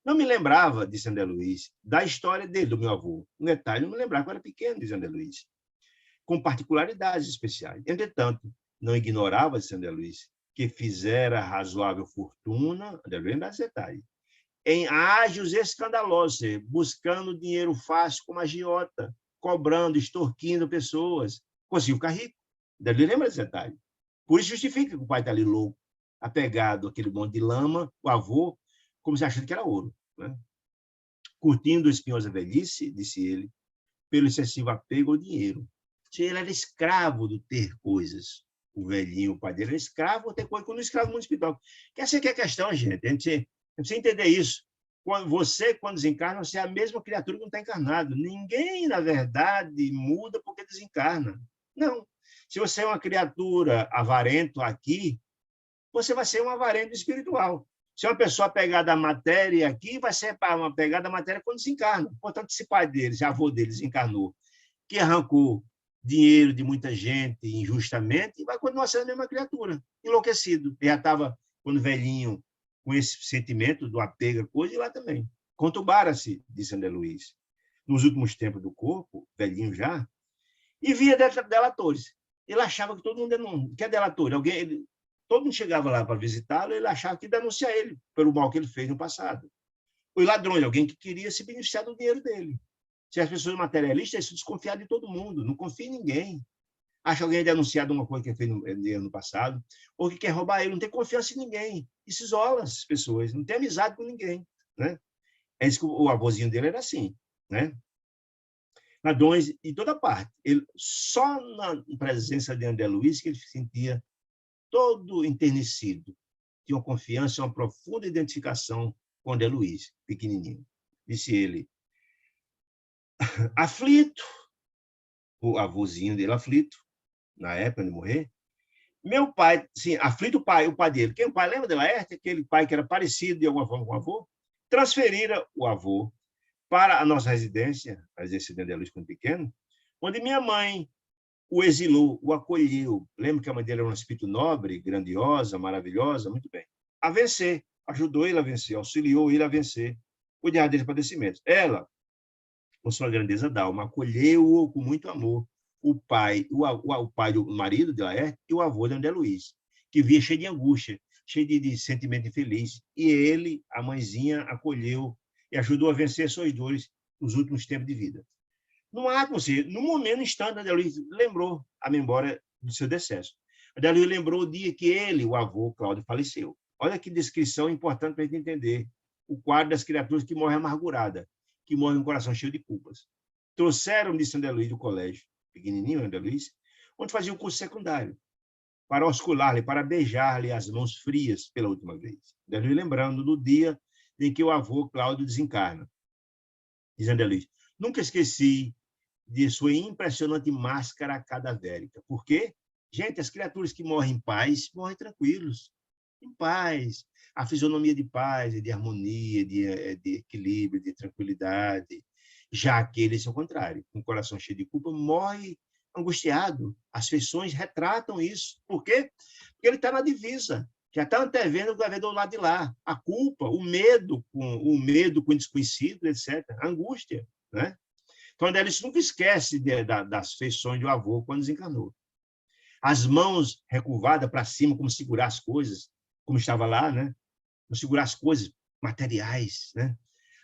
Não me lembrava, disse André Luiz, da história dele, do meu avô. Um detalhe, não me lembrava que eu era pequeno, disse André Luiz, com particularidades especiais. Entretanto, não ignorava, disse André Luiz, que fizera razoável fortuna, André Luiz lembra esse detalhe, em ágios escandalosos, buscando dinheiro fácil como agiota, cobrando, extorquindo pessoas. Conseguiu ficar rico. André Luiz lembra desse detalhe. Por isso justifica que o pai está ali louco, apegado àquele monte de lama, o avô, como se achando que era ouro. Né? Curtindo a espinhosa velhice, disse ele, pelo excessivo apego ao dinheiro. Ele era escravo do ter coisas. O velhinho, o pai dele, era escravo, ter coisa, quando escravo no mundo espiritual. Essa aqui é a questão, gente. A gente precisa entender isso. Quando desencarna, você é a mesma criatura que não está encarnado. Ninguém, na verdade, muda porque desencarna. Não. Se você é uma criatura avarento aqui, você vai ser um avarento espiritual. Se é uma pessoa apegada à matéria aqui, vai ser uma apegada à matéria quando desencarna. Portanto, esse pai dele, esse avô dele desencarnou, que arrancou dinheiro de muita gente injustamente, e vai continuar sendo a mesma criatura, enlouquecido. Ele já estava, quando velhinho, com esse sentimento do apego à coisa, e lá também. Conturbara-se, disse André Luiz, nos últimos tempos do corpo, velhinho já, e via delatores. Ele achava que todo mundo que é delator. Todo mundo chegava lá para visitá-lo, ele achava que denunciar ele pelo mal que ele fez no passado. Os ladrões, alguém que queria se beneficiar do dinheiro dele. Se as pessoas materialistas, eles desconfiam de todo mundo, não confia em ninguém. Acha alguém denunciado uma coisa que fez no passado, ou que quer roubar ele, não tem confiança em ninguém. E se isola as pessoas, não tem amizade com ninguém. Né? É isso que o avôzinho dele era assim. Né? Ladrões em toda parte. Só na presença de André Luiz que ele se sentia todo enternecido. Tinha uma confiança, uma profunda identificação com André Luiz, pequenininho. Disse ele, aflito, o avôzinho dele aflito, na época de morrer. Meu pai, sim, aflito o pai dele. Quem o pai lembra de Laerte? Aquele pai que era parecido de alguma forma com o avô. Transferira o avô para a nossa residência, a residência de André Luiz quando pequeno, onde minha mãe o exilou, o acolheu. Lembra que a mãe dele era um espírito nobre, grandiosa, maravilhosa? Muito bem. A vencer. Ajudou ele a vencer, auxiliou ele a vencer o diário dele padecimentos. Ela, com sua grandeza d'alma, acolheu-o com muito amor. O pai do marido de Laerte e o avô de André Luiz, que via cheio de angústia, cheio de sentimento infeliz. E ele, a mãezinha, acolheu e ajudou a vencer suas dores nos últimos tempos de vida. No momento, no instante, André Luiz lembrou a memória do seu decesso. André Luiz lembrou o dia que ele, o avô Cláudio, faleceu. Olha que descrição importante para a gente entender o quadro das criaturas que morrem amargurada, que morrem com o coração cheio de culpas. Trouxeram, disse André Luiz, do colégio, pequenininho André Luiz, onde fazia o curso secundário, para oscular-lhe, para beijar-lhe as mãos frias pela última vez. André Luiz lembrando do dia em que o avô Cláudio desencarna. Diz André Luiz, nunca esqueci de sua impressionante máscara cadavérica. Por quê? Gente, as criaturas que morrem em paz, morrem tranquilos, em paz. A fisionomia de paz, de harmonia, de equilíbrio, de tranquilidade. Já aqueles, ao contrário, com o coração cheio de culpa, morre angustiado. As feições retratam isso. Por quê? Porque ele está na divisa. Já está antevendo o que vai ver do lado de lá. A culpa, o medo com o desconhecido, etc. A angústia, né? Então, André Luiz nunca esquece das feições do avô quando desencarnou. as mãos recurvadas para cima, como segurar as coisas, como estava lá, né? Como segurar as coisas materiais, né?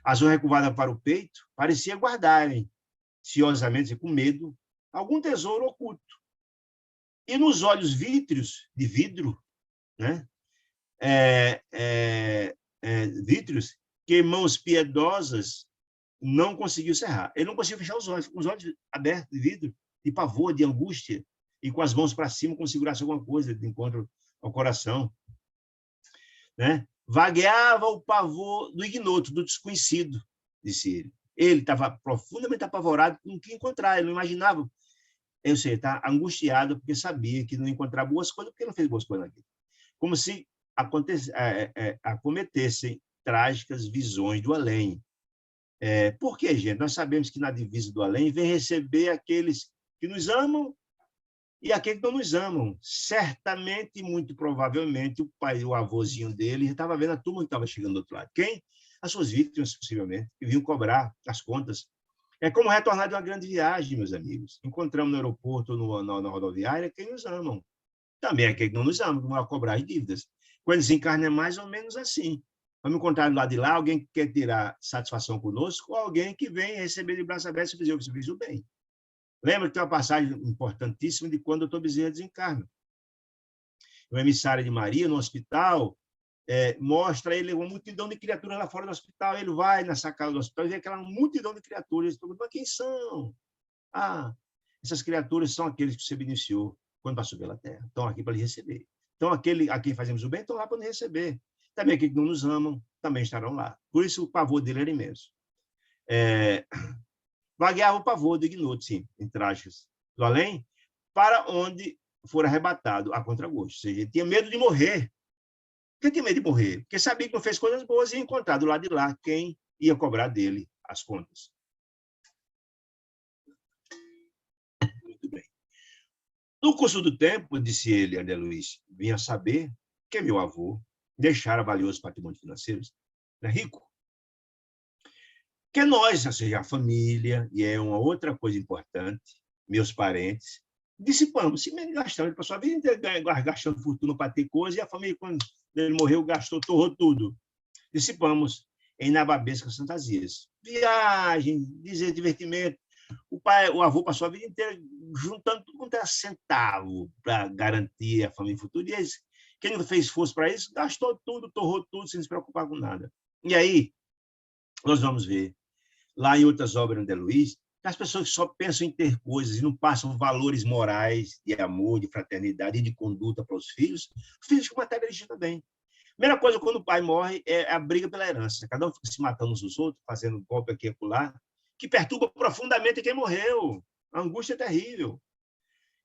As mãos recurvadas para o peito, parecia guardarem, ciosamente, com medo, algum tesouro oculto. E nos olhos vítreos, de vidro, né? Vítreos, que mãos piedosas não conseguiu cerrar. Ele não conseguiu fechar os olhos, com os olhos abertos, de vidro, de pavor, de angústia, e com as mãos para cima, como se segurasse alguma coisa de encontro ao coração. Né? Vagueava o pavor do ignoto, do desconhecido, disse ele. Ele estava profundamente apavorado com o que encontrar, ele não imaginava. Eu sei, está angustiado porque sabia que não ia encontrar boas coisas, porque não fez boas coisas na vida. Como se acometessem trágicas visões do além. Por quê, gente? Nós sabemos que na divisa do além vem receber aqueles que nos amam e aqueles que não nos amam. Certamente, muito provavelmente, o pai, o avôzinho dele, estava vendo a turma que estava chegando do outro lado. Quem? As suas vítimas, possivelmente, que vinham cobrar as contas. É como retornar de uma grande viagem, meus amigos. Encontramos no aeroporto ou na rodoviária quem nos amam. Também aqueles que não nos amam, que vão cobrar as dívidas. Quando desencarna é mais ou menos assim. Vamos encontrar do lado de lá alguém que quer tirar satisfação conosco ou alguém que vem receber de braço aberto e dizer que você fez o bem. Lembra que tem uma passagem importantíssima de quando o Dr. Bezerra desencarna. O emissário de Maria, no hospital, mostra ele uma multidão de criaturas lá fora do hospital. Ele vai na sacada do hospital e vê aquela multidão de criaturas. Ele pergunta, mas quem são? Essas criaturas são aqueles que você beneficiou quando passou pela terra. Estão aqui para lhe receber. Então, aquele a quem fazemos o bem estão lá para nos receber. Também aqueles que não nos amam também estarão lá. Por isso, o pavor dele era imenso. Vagueava o pavor do ignoto, sim, em trajes do além, para onde for arrebatado a contragosto. Ou seja, ele tinha medo de morrer. Por que tinha medo de morrer? Porque sabia que não fez coisas boas e ia encontrar do lado de lá quem ia cobrar dele as contas. Muito bem. No curso do tempo, disse ele, André Luiz, vinha saber que meu avô deixara valiosos patrimônios financeiros, era rico. Que nós, ou seja, a família, e é uma outra coisa importante, meus parentes, dissipamos, se mesmo gastando, ele passou a vida inteira gastando fortuna para ter coisa, e a família, quando ele morreu, gastou, torrou tudo. Dissipamos em nababescas fantasias. Viagem, divertimento. O avô passou a vida inteira juntando tudo quanto era centavo para garantir a família futura. E quem não fez esforço para isso, gastou tudo, torrou tudo, sem se preocupar com nada. E aí, nós vamos ver, lá em outras obras de André Luiz, as pessoas que só pensam em ter coisas e não passam valores morais de amor, de fraternidade e de conduta para os filhos ficam materialistas também. Primeira coisa, quando o pai morre, é a briga pela herança. Cada um fica se matando uns dos outros, fazendo golpe aqui e acolá, que perturba profundamente quem morreu. A angústia é terrível.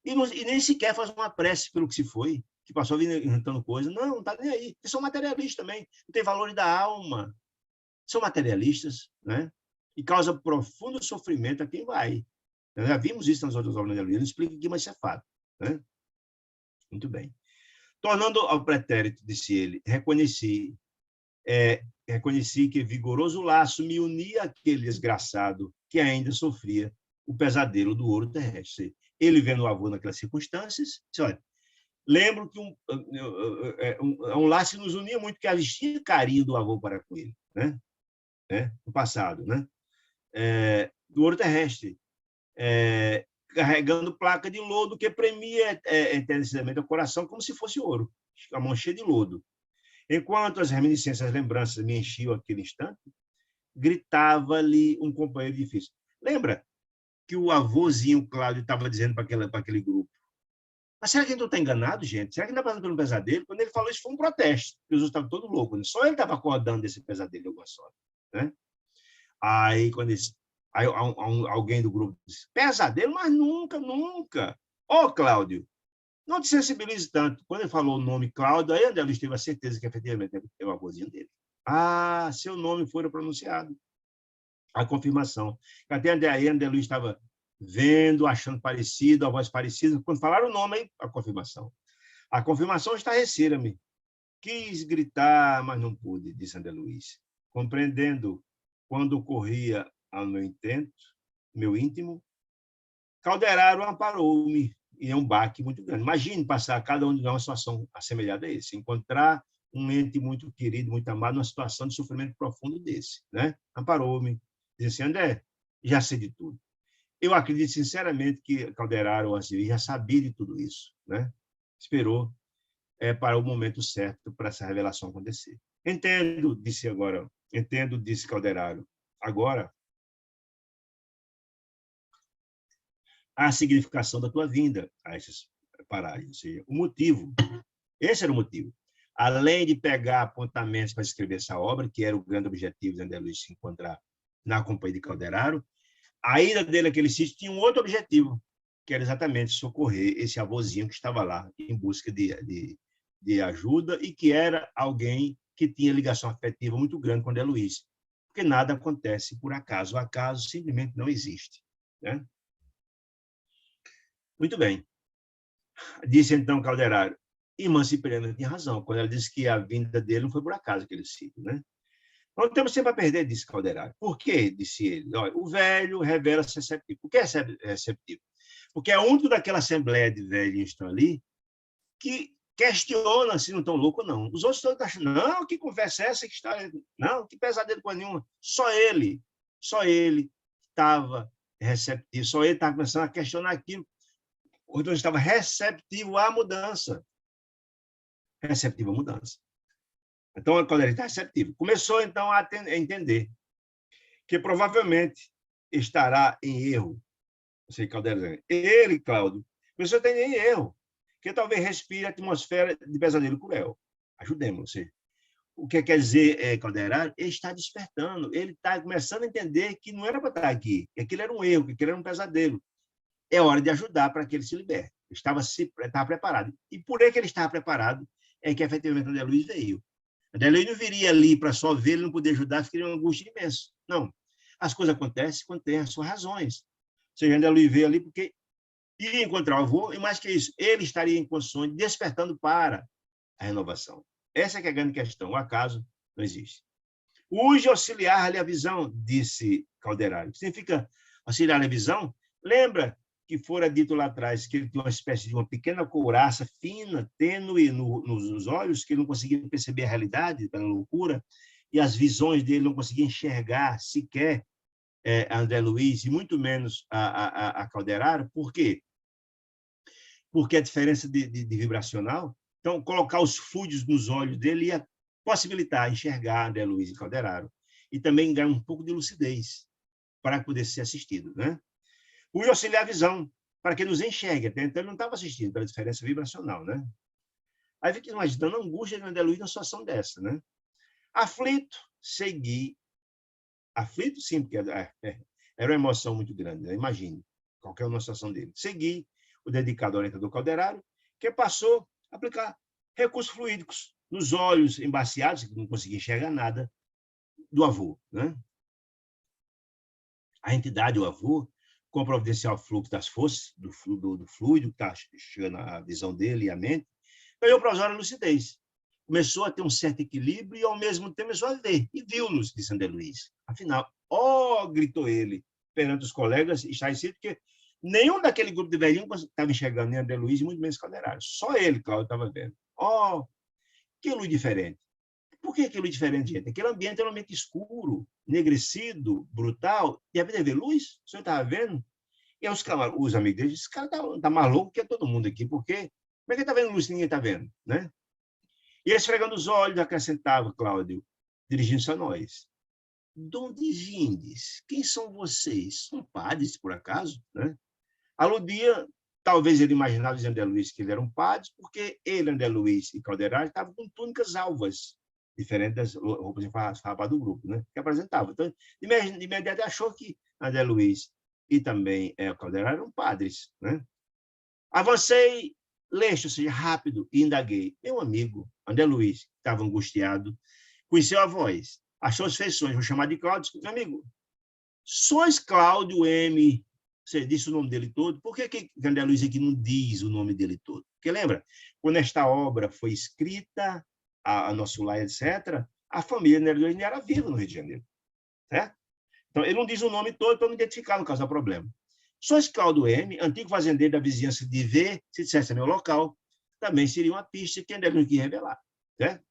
E nem sequer faz uma prece pelo que se foi, que passou a vida inventando coisas. Não está nem aí. Eles são materialistas também. Não tem valores da alma. São materialistas, né? E causa profundo sofrimento a quem vai. Nós já vimos isso nas outras obras da Luísa. Ele explica aqui, mas isso é fato. Né? Muito bem. Tornando ao pretérito, disse ele, reconheci que vigoroso laço me unia àquele desgraçado que ainda sofria o pesadelo do ouro terrestre. Ele vendo o avô naquelas circunstâncias, disse, olha, lembro que um laço que nos unia muito, que existia carinho do avô para com ele, né? No passado, né? Do ouro terrestre, carregando placa de lodo que premia eternamente o coração como se fosse ouro, a mão cheia de lodo. Enquanto as reminiscências, as lembranças me enchiam aquele instante, gritava-lhe um companheiro difícil. Lembra que o avôzinho Cláudio estava dizendo para aquele grupo? Mas será que ele não está enganado, gente? Será que ele está passando por um pesadelo? Quando ele falou isso, foi um protesto. Jesus estava todo louco. Né? Só ele estava acordando desse pesadelo de alguma sorte. Né? Aí, quando alguém do grupo disse, pesadelo? Mas nunca, nunca. Ô, Cláudio, não te sensibilize tanto. Quando ele falou o nome Cláudio, aí André Luiz teve a certeza que efetivamente é o avôzinho dele. Seu nome foi pronunciado. A confirmação. Até André Luiz estava vendo, achando parecido, a voz parecida. Quando falaram o nome, aí, a confirmação. A confirmação estarrecera-me. Quis gritar, mas não pude, disse André Luiz. Compreendendo quando ocorria ao meu intento, meu íntimo, Calderaro amparou-me e é um baque muito grande. Imagine passar cada um de nós uma situação assemelhada a esse, encontrar um ente muito querido, muito amado, numa situação de sofrimento profundo desse, né? Amparou-me, disse assim, André, já sei de tudo. Eu acredito sinceramente que Calderaro, antes de vir, já sabia de tudo isso, né? Esperou para o momento certo para essa revelação acontecer. Entendo, disse Calderaro. Agora, a significação da tua vinda a essas paragens, ou seja, o motivo. Esse era o motivo. Além de pegar apontamentos para escrever essa obra, que era o grande objetivo de André Luiz se encontrar na companhia de Calderaro, a ida dele àquele sítio tinha um outro objetivo, que era exatamente socorrer esse avôzinho que estava lá em busca de ajuda e que era alguém que tinha ligação afetiva muito grande com André Luiz, porque nada acontece por acaso, o acaso simplesmente não existe, né? Muito bem. Disse então Calderaro, irmã Cipriana tinha razão, quando ela disse que a vinda dele não foi por acaso aquele sítio, né? Não temos tempo a perder, disse Calderaro. Por quê? Disse ele. Olha, o velho revela-se receptivo. Por que é receptivo? Porque é o único daquela assembleia de velhinhos que estão ali que questiona se não estão loucos ou não. Os outros estão achando, não, que conversa é essa que está... Não, que pesadelo com nenhuma. Só ele estava receptivo, só ele estava começando a questionar aquilo. O outro estava receptivo à mudança. Receptivo à mudança. Então, quando ele está receptivo, começou, então, a entender que provavelmente estará em erro. Sei, Caldeira, ele, Cláudio, começou a entender em erro, que talvez respire a atmosfera de pesadelo cruel. Ajudemos você. O que quer dizer, Caldeira? Ele está despertando, ele está começando a entender que não era para estar aqui, que aquilo era um erro, que aquilo era um pesadelo. É hora de ajudar para que ele se liberte. Estava preparado. E por que ele estava preparado é que, efetivamente, André Luiz veio. André Luiz não viria ali para só ver, ele não poder ajudar, ficaria uma angústia imensa. Não. As coisas acontecem quando tem as suas razões. Ou seja, André Luiz veio ali porque ia encontrar o avô, e mais que isso, ele estaria em condições, despertando para a renovação. Essa é que é a grande questão. O acaso não existe. Use auxiliar-lhe a visão, disse Calderaro. Significa auxiliar-lhe a visão? Lembra que fora dito lá atrás que ele tinha uma espécie de uma pequena couraça fina, tênue nos olhos, que ele não conseguia perceber a realidade pela loucura, e as visões dele não conseguia enxergar sequer André Luiz, e muito menos a Calderaro. Por quê? Porque a diferença de vibracional, então, colocar os fluidos nos olhos dele ia possibilitar enxergar André Luiz e Calderaro, e também ganhar um pouco de lucidez para poder ser assistido, né? O auxiliar a visão, para que nos enxergue. Até então, ele não estava assistindo pela diferença vibracional, né? Aí fica imaginando a angústia de André Luiz numa situação dessa, né? Aflito, segui. Aflito, sim, porque era uma emoção muito grande, né? Imagine, qualquer uma situação dele. Segui o dedicado orientador Calderaro, que passou a aplicar recursos fluídicos nos olhos embaciados, que não conseguia enxergar nada, do avô, né? A entidade, o avô, com o providencial fluxo das forças, do fluido que está chegando à visão dele e à mente, ganhou provisória lucidez. Começou a ter um certo equilíbrio e, ao mesmo tempo, começou a ver. E viu-nos, disse André Luiz. Afinal, gritou ele perante os colegas, está escrito que nenhum daquele grupo de velhinhos estava enxergando nem André Luiz, muito menos Calderaro. Só ele, Cláudio, estava vendo. Que luz diferente. Por que luz diferente, gente? Aquele ambiente é um ambiente escuro, enegrecido, brutal. E a vida vê luz? O senhor estava vendo? E aí os amigos dele disseram, esse cara tá mais louco que todo mundo aqui, porque como é que ele está vendo luz que ninguém está vendo? Né? E ele, esfregando os olhos, acrescentava, Cláudio, dirigindo-se a nós. De onde vindes? Quem são vocês? São padres, por acaso? Né? Aludia, talvez ele imaginava, dizendo André Luiz, que ele era um padre, porque ele, André Luiz e Calderaro estavam com túnicas alvas, diferente das roupas de farrapada do grupo, né? Que apresentava. Então, de imediato, achou que André Luiz e também Calderaro eram padres, né? Avancei, leste, ou seja, rápido, e indaguei. Meu amigo, André Luiz, que estava angustiado, conheceu a voz, achou as feições, vou chamar de Cláudio, meu amigo, sois Cláudio M. Você disse o nome dele todo, por que André Luiz aqui não diz o nome dele todo? Porque lembra, quando esta obra foi escrita, a nosso lar, etc., a família André Luiz ainda era viva no Rio de Janeiro, certo? Então, ele não diz o nome todo para não identificar, no caso do problema. Sois Cláudio M., antigo fazendeiro da vizinhança de V, se dissesse meu local, também seria uma pista que André não quis revelar. Certo?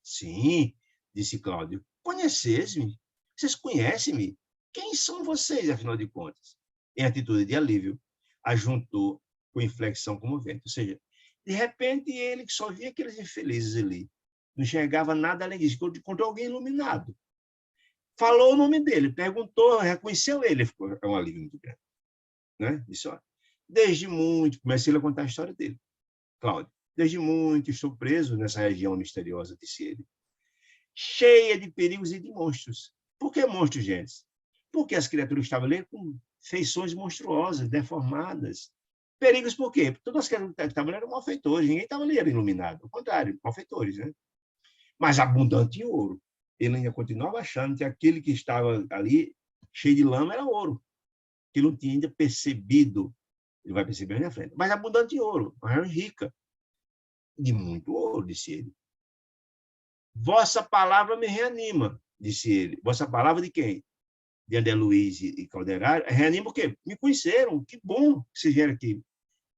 Sim, disse Cláudio. Conheces-me? Vocês conhecem-me? Quem são vocês, afinal de contas? Em atitude de alívio, ajuntou com inflexão comovente. Ou seja, de repente, ele que só via aqueles infelizes ali, não enxergava nada além disso, encontrou alguém iluminado. Falou o nome dele, perguntou, reconheceu ele, ficou um alívio muito grande. Né? Disse, ó, desde muito, comecei a contar a história dele. Cláudio, desde muito estou preso nessa região misteriosa, disse ele, cheia de perigos e de monstros. Por que monstros, gente? Porque as criaturas estavam ali com feições monstruosas, deformadas. Perigos por quê? Porque todas as criaturas que estavam ali eram malfeitores, ninguém estava ali era iluminado, ao contrário, malfeitores, né? Mas abundante em ouro. Ele ainda continuava achando que aquele que estava ali, cheio de lama, era ouro, que não tinha ainda percebido. Ele vai perceber mais na frente. Mas abundante em ouro, uma região rica, de muito ouro, disse ele. Vossa palavra me reanima, disse ele. Vossa palavra de quem? De André Luiz e Calderaro. Reanima o quê? Me conheceram, que bom que vocês vieram aqui.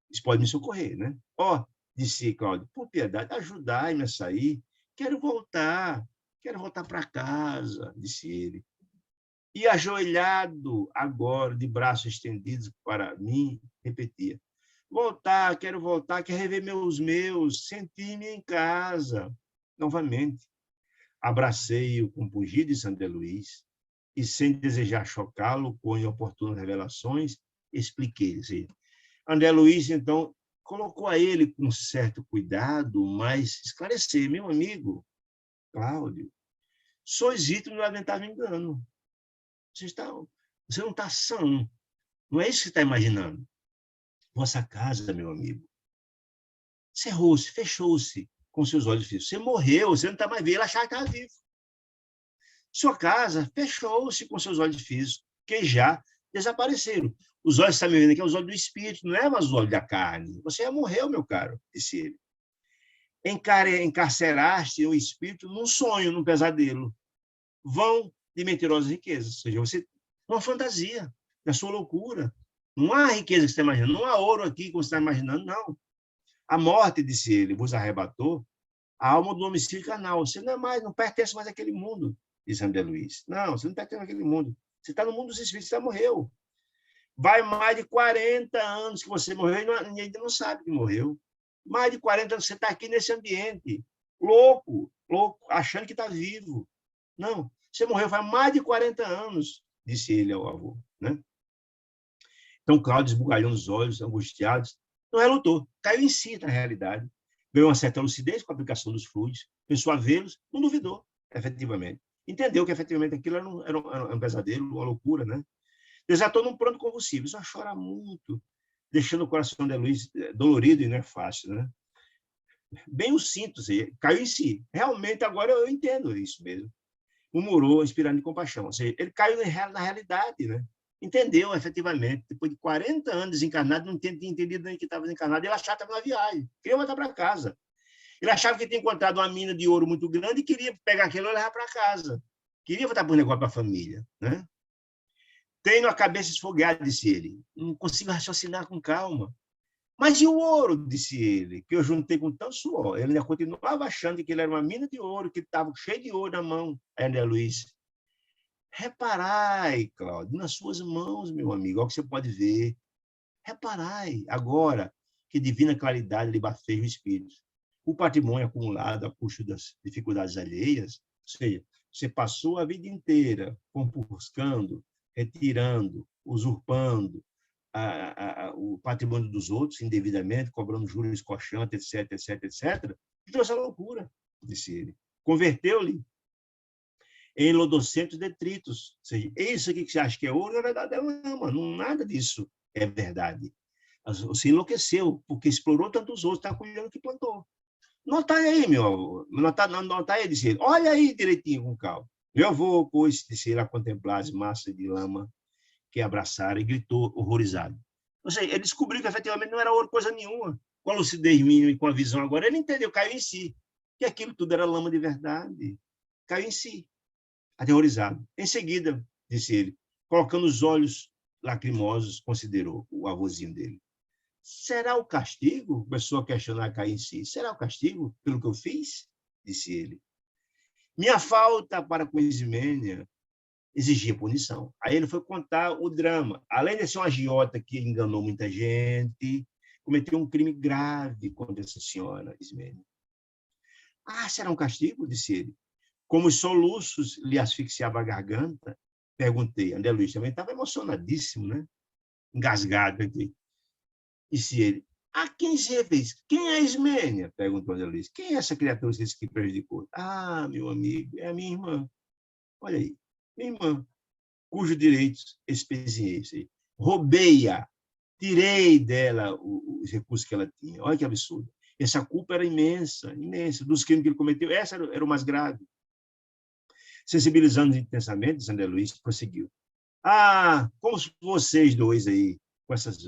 Isso pode me socorrer, né? Ó, disse Cláudio, por piedade, ajudai-me a sair. Quero voltar para casa, disse ele. E ajoelhado agora, de braços estendidos para mim, repetia, quero voltar, quero rever meus, sentir-me em casa. Novamente, abracei-o compungido de André Luiz e, sem desejar chocá-lo com inoportunas revelações, expliquei-lhe. André Luiz, então, colocou a ele com certo cuidado, mas esclarecer, meu amigo, Cláudio, sois vítima do lamentável engano. Você não está são. Não é isso que você está imaginando. Vossa casa, meu amigo, cerrou-se, fechou-se com seus olhos vivos. Você morreu, você não está mais vivo. Ele achava que estava vivo. Sua casa fechou-se com seus olhos físicos, que já desapareceram. Os olhos que estão me vendo aqui, é os olhos do espírito, não é mais os olhos da carne. Você já morreu, meu caro, disse ele. Encarceraste o espírito num sonho, num pesadelo. Vão de mentirosas riquezas. Ou seja, você uma fantasia, da sua loucura. Não há riqueza que você está imaginando, não há ouro aqui como você está imaginando, não. A morte, disse ele, vos arrebatou a alma do homicídio carnal. Você não é mais, não pertence mais àquele mundo, disse André Luiz. Não, você não pertence àquele mundo. Você está no mundo dos espíritos, você já morreu. Vai mais de 40 anos que você morreu e ainda não sabe que morreu. Mais de 40 anos você está aqui nesse ambiente, louco, achando que está vivo. Não, você morreu faz mais de 40 anos, disse ele ao avô. Né? Então, Cláudio, esbugalhando os olhos, angustiados, não relutou, caiu em si, na realidade. Ganhou uma certa lucidez com a aplicação dos fluidos, pensou a vê-los, não duvidou, efetivamente. Entendeu que, efetivamente, aquilo era um pesadelo, uma loucura, né? Desatou num pranto convulsivo, só chora muito, deixando o coração de Luiz dolorido, e não é fácil, né? Bem o sinto, caiu em si. Realmente, agora eu entendo isso mesmo. Murmurou, inspirando de compaixão. Ou seja, ele caiu na realidade, né? Entendeu, efetivamente. Depois de 40 anos desencarnado, não tinha entendido nem que estava desencarnado, ele achava que estava na viagem, queria voltar para casa. Ele achava que tinha encontrado uma mina de ouro muito grande e queria pegar aquilo e levar para casa. Queria voltar para o negócio para a família, né? Tenho a cabeça esfogueada, disse ele. Não consigo raciocinar com calma. Mas e o ouro, disse ele, que eu juntei com tanto suor. Ele ainda continuava achando que ele era uma mina de ouro, que estava cheio de ouro na mão, André Luiz. Reparai, Cláudio, nas suas mãos, meu amigo, é o que você pode ver. Reparai, agora, que divina claridade lhe bafeja o espírito. O patrimônio acumulado a custo das dificuldades alheias, ou seja, você passou a vida inteira compuscando, retirando, usurpando o patrimônio dos outros indevidamente, cobrando juros escoxantes, etc, etc, etc, e trouxe a loucura, disse ele. Converteu-lhe em lodocentos detritos. Ou seja, isso aqui que você acha que é ouro, na verdade é lama, não nada disso é verdade. Você enlouqueceu, porque explorou tanto os outros, está cuidando do que plantou. Nota aí, meu avô. Nota aí, disse ele. Olha aí direitinho com calma. Meu avô, pois, disse ele, a contemplar as massas de lama que abraçaram e gritou horrorizado. Ou seja, ele descobriu que efetivamente não era ouro coisa nenhuma. Com a lucidez mínima e com a visão agora, ele entendeu, caiu em si, que aquilo tudo era lama de verdade. Caiu em si, aterrorizado. Em seguida, disse ele, colocando os olhos lacrimosos, considerou o avôzinho dele. Será o castigo? Começou a questionar, a cair em si. Será o castigo pelo que eu fiz? Disse ele. Minha falta para com Ismênia exigia punição. Aí ele foi contar o drama. Além de ser um agiota que enganou muita gente, cometeu um crime grave contra essa senhora Ismênia. Será um castigo? Disse ele. Como os soluços lhe asfixiavam a garganta, perguntei. André Luiz também estava emocionadíssimo, né? Engasgado aqui. Disse ele, quem se fez? Quem é a Ismênia? Perguntou André Luiz. Quem é essa criatura que prejudicou? Meu amigo, é a minha irmã. Olha aí, minha irmã, cujos direitos expediei. Roubei-a, tirei dela os recursos que ela tinha. Olha que absurdo. Essa culpa era imensa, imensa. Dos crimes que ele cometeu, essa era o mais grave. Sensibilizando intensamente, André Luiz prosseguiu. Como vocês dois aí, com essas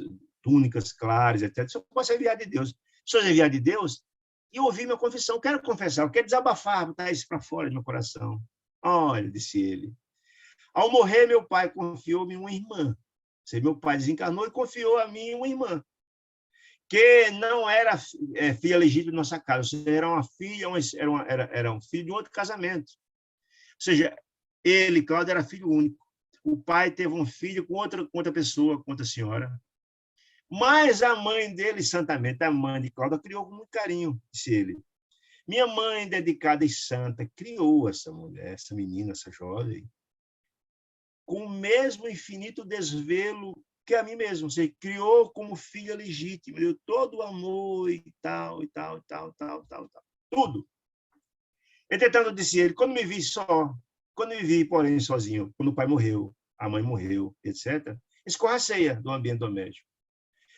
túnicas claras, etc. Se eu posso enviar de Deus. Se eu enviar de Deus, e ouvir minha confissão, eu quero confessar, eu quero desabafar, botar isso para fora do meu coração. Olha, disse ele. Ao morrer, meu pai confiou-me uma irmã. Meu pai desencarnou e confiou a mim uma irmã, que não era filha legítima de nossa casa, ou seja, era uma filha, era um filho de um outro casamento. Ou seja, ele, Cláudio, era filho único. O pai teve um filho com outra pessoa, com outra senhora. Mas a mãe dele, santamente, a mãe de Cláudia, criou com muito carinho, disse ele. Minha mãe, dedicada e santa, criou essa mulher, essa menina, essa jovem, com o mesmo infinito desvelo que a mim mesmo. Você criou como filha legítima, deu todo o amor e tal. Tudo. Entretanto, disse ele, quando me vi, porém, sozinho, quando o pai morreu, a mãe morreu, etc., escorraceia do ambiente doméstico.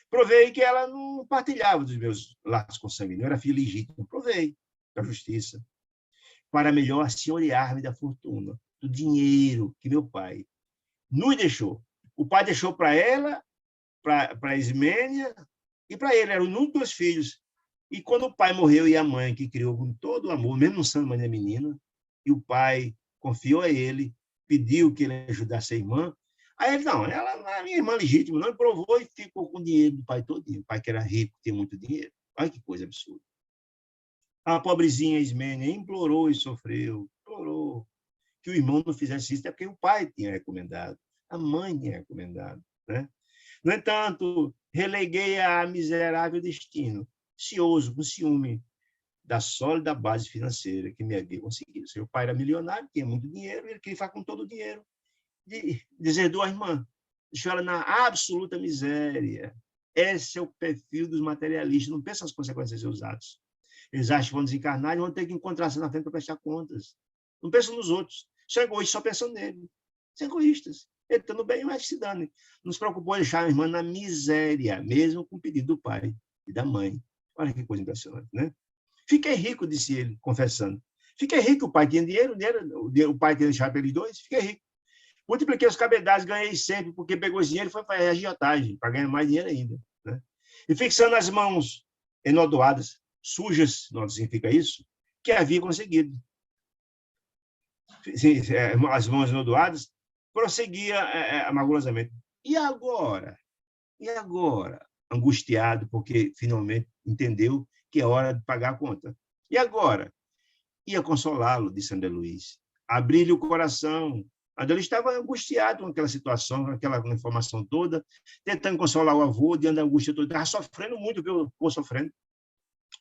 Provei que ela não partilhava dos meus laços consanguíneos, eu era filho legítimo. Provei da justiça, para melhor senhorear-me da fortuna, do dinheiro que meu pai nos deixou. O pai deixou para ela, para Ismênia e para ele, eram um dos filhos. E quando o pai morreu e a mãe, que criou com todo o amor, mesmo não sendo mãe da menina, e o pai confiou a ele, pediu que ele ajudasse a irmã, aí ele, não, ela não é minha irmã legítima, não, provou e ficou com o dinheiro do pai todinho. O pai que era rico, tinha muito dinheiro. Olha que coisa absurda. A pobrezinha Ismênia implorou e sofreu, implorou que o irmão não fizesse isso, é porque o pai tinha recomendado, a mãe tinha recomendado, né? No entanto, releguei-a a miserável destino, cioso, com ciúme da sólida base financeira que me havia conseguido. Seu pai era milionário, tinha muito dinheiro, ele queria ficar com todo o dinheiro. Deserdou a irmã, deixou ela na absoluta miséria. Esse é o perfil dos materialistas, não pensam nas consequências dos seus atos. Eles acham que vão desencarnar e vão ter que encontrar-se na frente para prestar contas. Não pensam nos outros. São egoístas, só pensam nele. São egoístas. Ele estando bem, mas se dane. Não se preocupou em deixar a irmã na miséria, mesmo com o pedido do pai e da mãe. Olha que coisa impressionante, né? Fiquei rico, disse ele, confessando. Fiquei rico, o pai tinha dinheiro, o pai tinha deixado para eles dois, fiquei rico. Multipliquei os cabedais, ganhei sempre, porque pegou esse dinheiro e foi para a agiotagem, para ganhar mais dinheiro ainda. Né? E fixando as mãos enodoadas, sujas, não significa isso, que havia conseguido. As mãos enodoadas, prosseguia amargurosamente. E agora? Angustiado, porque finalmente entendeu que é hora de pagar a conta. E agora? Ia consolá-lo, disse André Luiz. Abrir-lhe o coração. André Luiz estava angustiado com aquela situação, com aquela informação toda, tentando consolar o avô, diante da angústia toda. Estava sofrendo muito, o que eu estou sofrendo.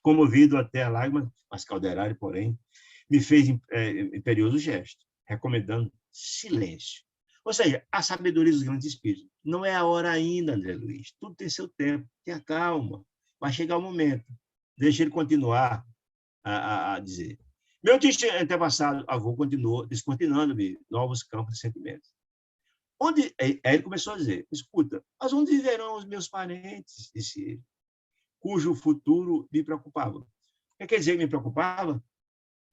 Comovido até a lágrima, mas Calderari, porém, me fez imperioso gesto, recomendando silêncio. Ou seja, a sabedoria dos grandes espíritos. Não é a hora ainda, André Luiz. Tudo tem seu tempo. Tenha calma. Vai chegar o momento. Deixa ele continuar a dizer. Meu antepassado avô continuou descortinando-me novos campos de sentimentos. Aí ele começou a dizer, escuta, mas onde viverão os meus parentes, disse ele, cujo futuro me preocupava. O que quer dizer que me preocupava?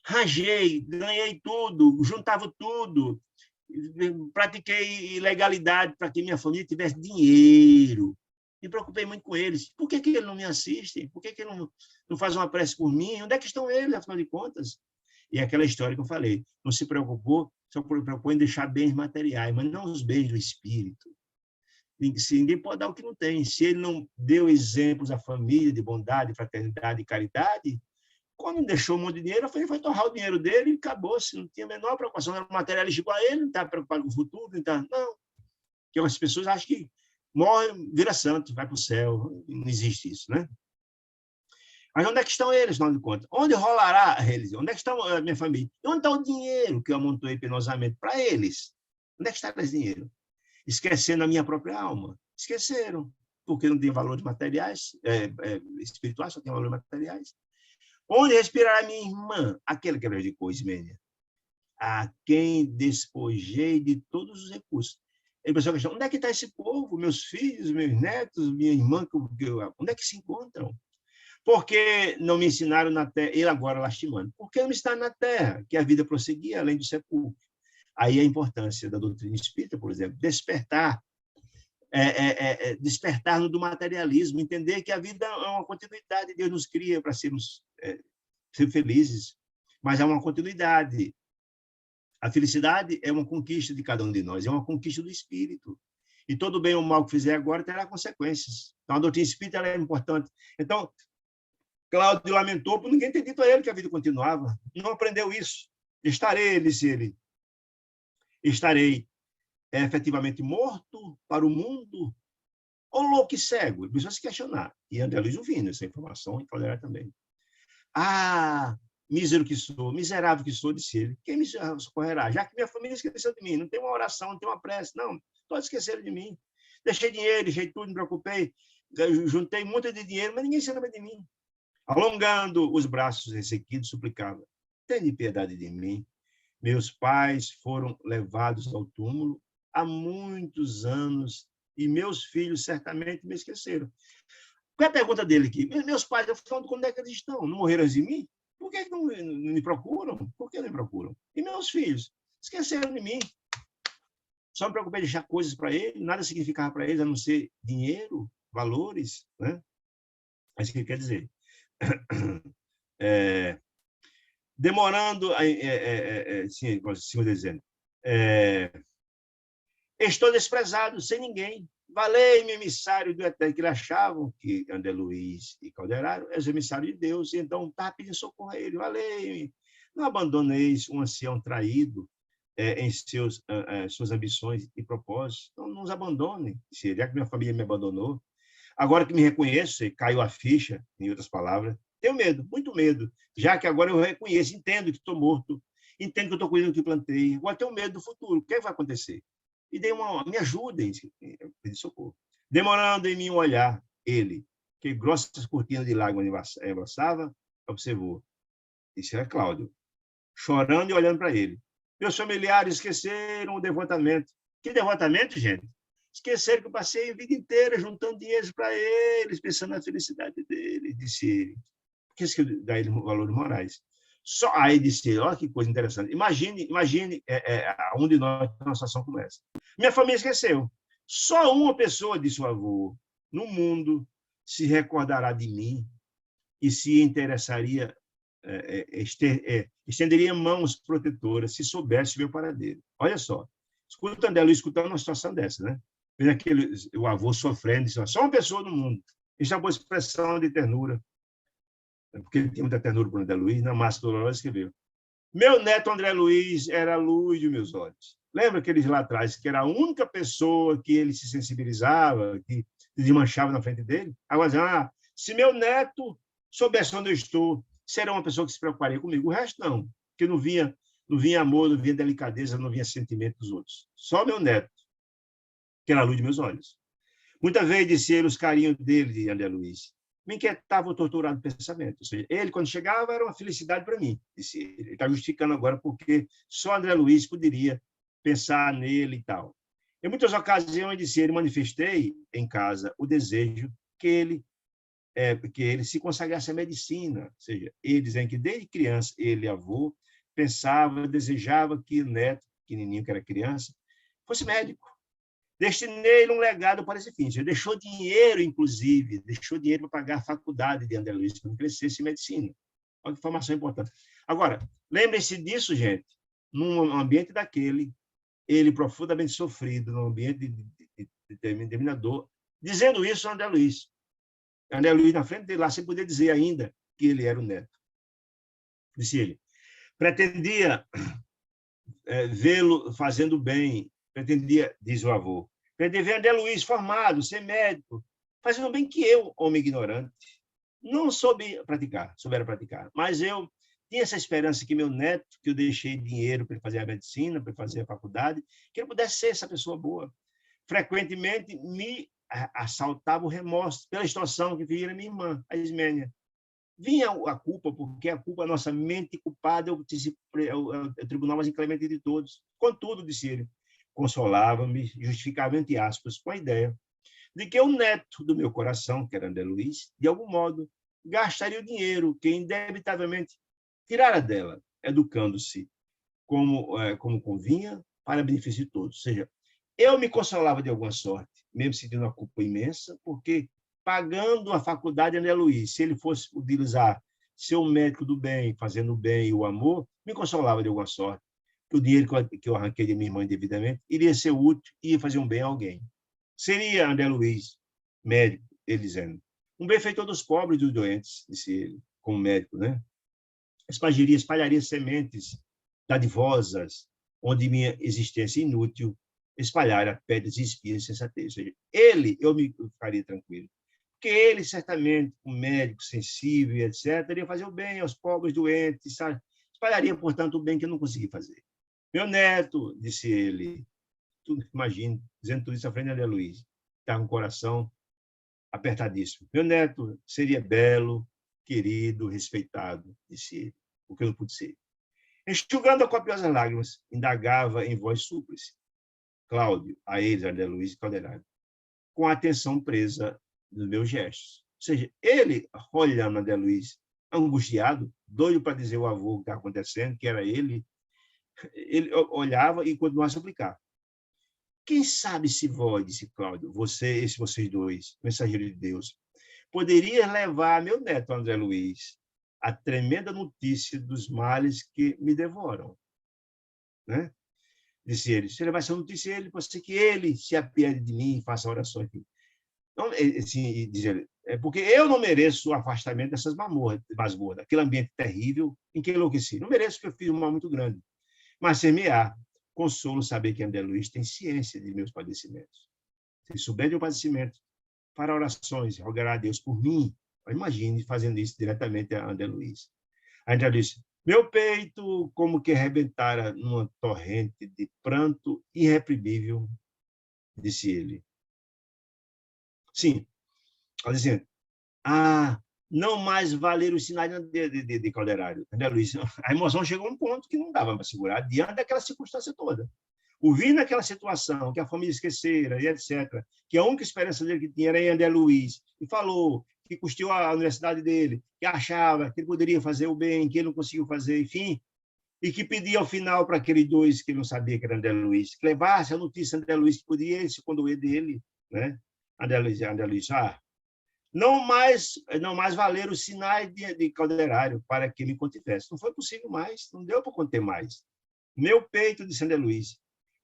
Rajei, ganhei tudo, juntava tudo, pratiquei ilegalidade para que minha família tivesse dinheiro. Me preocupei muito com eles. Por que eles não me assistem? Por que ele não faz uma prece por mim? Onde é que estão eles, afinal de contas? E aquela história que eu falei, não se preocupou, só preocupou em deixar bens materiais, mas não os bens do espírito. Ninguém pode dar o que não tem. Se ele não deu exemplos à família de bondade, fraternidade e caridade, quando deixou um monte de dinheiro, ele foi torrar o dinheiro dele e acabou-se. Não tinha a menor preocupação. Era um materialista igual a ele, não estava preocupado com o futuro. Não. Porque as pessoas acham que morre, vira santo, vai para o céu. Não existe isso, né? Mas onde é que estão eles, afinal de contas? Onde rolará eles? Onde é que está a minha família? E onde está o dinheiro que eu amontoei penosamente para eles? Onde é que está esse dinheiro? Esquecendo a minha própria alma. Esqueceram, porque não tem valores materiais, espirituais, só tem valores materiais. Onde respirará minha irmã? Aquele que abdicou, Ismênia. A quem despojei de todos os recursos. Ele pensou a questão, onde é que está esse povo? Meus filhos, meus netos, minha irmã, onde é que se encontram? Porque não me ensinaram na terra, ele agora lastimando, porque não me ensinaram na terra, que a vida prosseguia além do sepulcro. Aí a importância da doutrina espírita, por exemplo, despertar despertar do materialismo, entender que a vida é uma continuidade, Deus nos cria para sermos ser felizes, mas é uma continuidade. A felicidade é uma conquista de cada um de nós, é uma conquista do espírito. E todo bem ou mal que fizer agora terá consequências. Então, a doutrina espírita ela é importante. Então, Cláudio lamentou por ninguém ter dito a ele que a vida continuava. Não aprendeu isso. Estarei, disse ele. Estarei efetivamente morto para o mundo ou louco e cego? Ele precisa se questionar. E André Luiz ouvindo essa informação, e Caldeira também. Ah, mísero que sou, miserável que sou, disse ele. Quem me socorrerá? Já que minha família esqueceu de mim, não tem uma oração, não tem uma prece, não. Todos esqueceram de mim. Deixei dinheiro, deixei tudo, me preocupei. Juntei muito de dinheiro, mas ninguém se lembra de mim. Alongando os braços ressequidos, suplicava: tenha piedade de mim. Meus pais foram levados ao túmulo há muitos anos e meus filhos certamente me esqueceram. Qual é a pergunta dele aqui? Meus pais, eu falo, onde é que eles estão? Não morreram de mim? Por que não me procuram? Por que não me procuram? E meus filhos? Esqueceram de mim. Só me preocupei de deixar coisas para eles, nada significava para eles, a não ser dinheiro, valores, né? É isso que ele quer dizer. Demorando, sim, dizendo, estou desprezado, sem ninguém. Valei-me, emissário do Eterno, que eles achavam que André Luiz e Calderaro eram os emissários de Deus, e então estava pedindo socorro a ele. Valei-me. Não abandoneis um ancião traído em suas ambições e propósitos. Não nos abandone. Já que minha família me abandonou, agora que me reconheço, caiu a ficha, em outras palavras, tenho medo, muito medo, já que agora eu reconheço, entendo que estou morto, entendo que eu estou cuidando do que plantei, agora tenho medo do futuro, o que vai acontecer? E me ajudem, pedir socorro. Demorando em mim um olhar, ele, que grossas cortinas de lágrimas embaçava, observou. Isso era Cláudio, chorando e olhando para ele. Meus familiares esqueceram o devotamento. Que devotamento, gente? Esqueceram que eu passei a vida inteira juntando dinheiro para eles, pensando na felicidade deles, disse ele. Porque isso que dá ele valores morais. Só aí disse ele, olha que coisa interessante. Imagine um de nós numa situação como essa. Minha família esqueceu. Só uma pessoa, disse o avô, no mundo se recordará de mim e se interessaria, estenderia mãos protetoras se soubesse meu paradeiro. Olha só. Escuta o André Luiz escutando uma situação dessa, né? O avô sofrendo, disse, só uma pessoa no mundo. Isso é uma boa expressão de ternura, porque ele tinha muita ternura por André Luiz, na Massa Dolorosa escreveu: meu neto André Luiz era a luz de meus olhos. Lembra que ele lá atrás, que era a única pessoa que ele se sensibilizava, que se desmanchava na frente dele? Agora, se meu neto soubesse onde eu estou, será uma pessoa que se preocuparia comigo. O resto, não, porque não vinha amor, não vinha delicadeza, não vinha sentimento dos outros. Só meu neto, que era a luz de meus olhos. Muitas vezes, disse ele, os carinhos dele, de André Luiz, me inquietava o torturado pensamento. Ou seja, ele, quando chegava, era uma felicidade para mim. Disse ele. Ele está justificando agora porque só André Luiz poderia pensar nele e tal. Em muitas ocasiões, disse ele, manifestei em casa o desejo que ele se consagrasse à medicina. Ou seja, ele dizendo que desde criança, ele, avô, pensava, desejava que o neto, pequenininho que era criança, fosse médico. Destinei-lhe um legado para esse fim. Ele deixou dinheiro, inclusive, para pagar a faculdade de André Luiz, para não crescesse em medicina. Olha que informação importante. Agora, lembrem-se disso, gente, num ambiente daquele, ele profundamente sofrido, num ambiente determinador, dizendo isso a André Luiz. André Luiz, na frente dele lá, sem poder dizer ainda que ele era o neto. Disse ele. Pretendia vê-lo fazendo bem, pretendia, diz o avô, pretendia ver André Luiz formado, ser médico, fazendo bem que eu, homem ignorante, não soubera praticar. Mas eu tinha essa esperança que meu neto, que eu deixei dinheiro para ele fazer a medicina, para ele fazer a faculdade, que ele pudesse ser essa pessoa boa. Frequentemente me assaltava o remorso pela extorsão que vira minha irmã, a Ismênia. Vinha a culpa, porque a culpa, a nossa mente culpada, é o tribunal mais inclemente de todos. Contudo, disse ele, consolava-me, justificava, entre aspas, com a ideia de que o neto do meu coração, que era André Luiz, de algum modo, gastaria o dinheiro que indevitavelmente tirara dela, educando-se como convinha, para benefício de todos. Ou seja, eu me consolava de alguma sorte, mesmo sentindo uma culpa imensa, porque pagando a faculdade André Luiz, se ele fosse utilizar ser um médico do bem, fazendo o bem e o amor, me consolava de alguma sorte, que o dinheiro que eu arranquei de minha irmã indevidamente iria ser útil e ia fazer um bem a alguém. Seria André Luiz, médico, ele dizendo, um benfeitor dos pobres e dos doentes, disse ele, como médico, né? Espalharia sementes dadivosas, onde minha existência inútil espalhara pedras e espinhos de sensatez. Ou seja, ele, eu me ficaria tranquilo. Porque ele, certamente, um médico sensível, etc., iria fazer o bem aos pobres, doentes, sabe? Espalharia, portanto, o bem que eu não consegui fazer. Meu neto, disse ele, imagine, dizendo tudo isso à frente de André Luiz, está com o coração apertadíssimo. Meu neto seria belo, querido, respeitado, disse ele, o que eu não pude ser. Enxugando a copiosas lágrimas, indagava em voz súplice. Cláudio, a eles, André Luiz e Calderaro, com a atenção presa nos meus gestos. Ou seja, ele, olhando André Luiz, angustiado, doido para dizer ao avô o que estava acontecendo, que era ele olhava e continuava a suplicar. Quem sabe se vós, disse Cláudio, vocês dois, mensageiros de Deus, poderiam levar meu neto, André Luiz, a tremenda notícia dos males que me devoram. Né? Disse ele, se ele vai ser uma notícia, ele pode ser que ele se apiede de mim e faça orações. Então, assim, diz ele, porque eu não mereço o afastamento dessas masmorras, aquele ambiente terrível em que enlouqueci. Não mereço, porque eu fiz um mal muito grande. Mas ser-me-á consolo saber que André Luiz tem ciência de meus padecimentos. Se souber de um padecimento, fará orações, rogará a Deus por mim. Imagine fazendo isso diretamente a André Luiz. André Luiz, meu peito como que arrebentara numa torrente de pranto irreprimível, disse ele. Sim, dizendo, não mais valer os sinais de Calderário. André Luiz, a emoção chegou a um ponto que não dava para segurar diante daquela circunstância toda. Ouvir naquela situação que a família esquecera, e etc., que a única esperança dele que tinha era em André Luiz, e falou que custeou a universidade dele, que achava que ele poderia fazer o bem, que ele não conseguiu fazer, enfim, e que pedia ao final para aqueles dois que ele não sabia que era André Luiz, que levasse a notícia de André Luiz, que podia se condoer dele, né? André Luiz, não mais valer os sinais de Calderário para que me contivesse. Não foi possível mais, não deu para conter mais. Meu peito, disse André Luiz,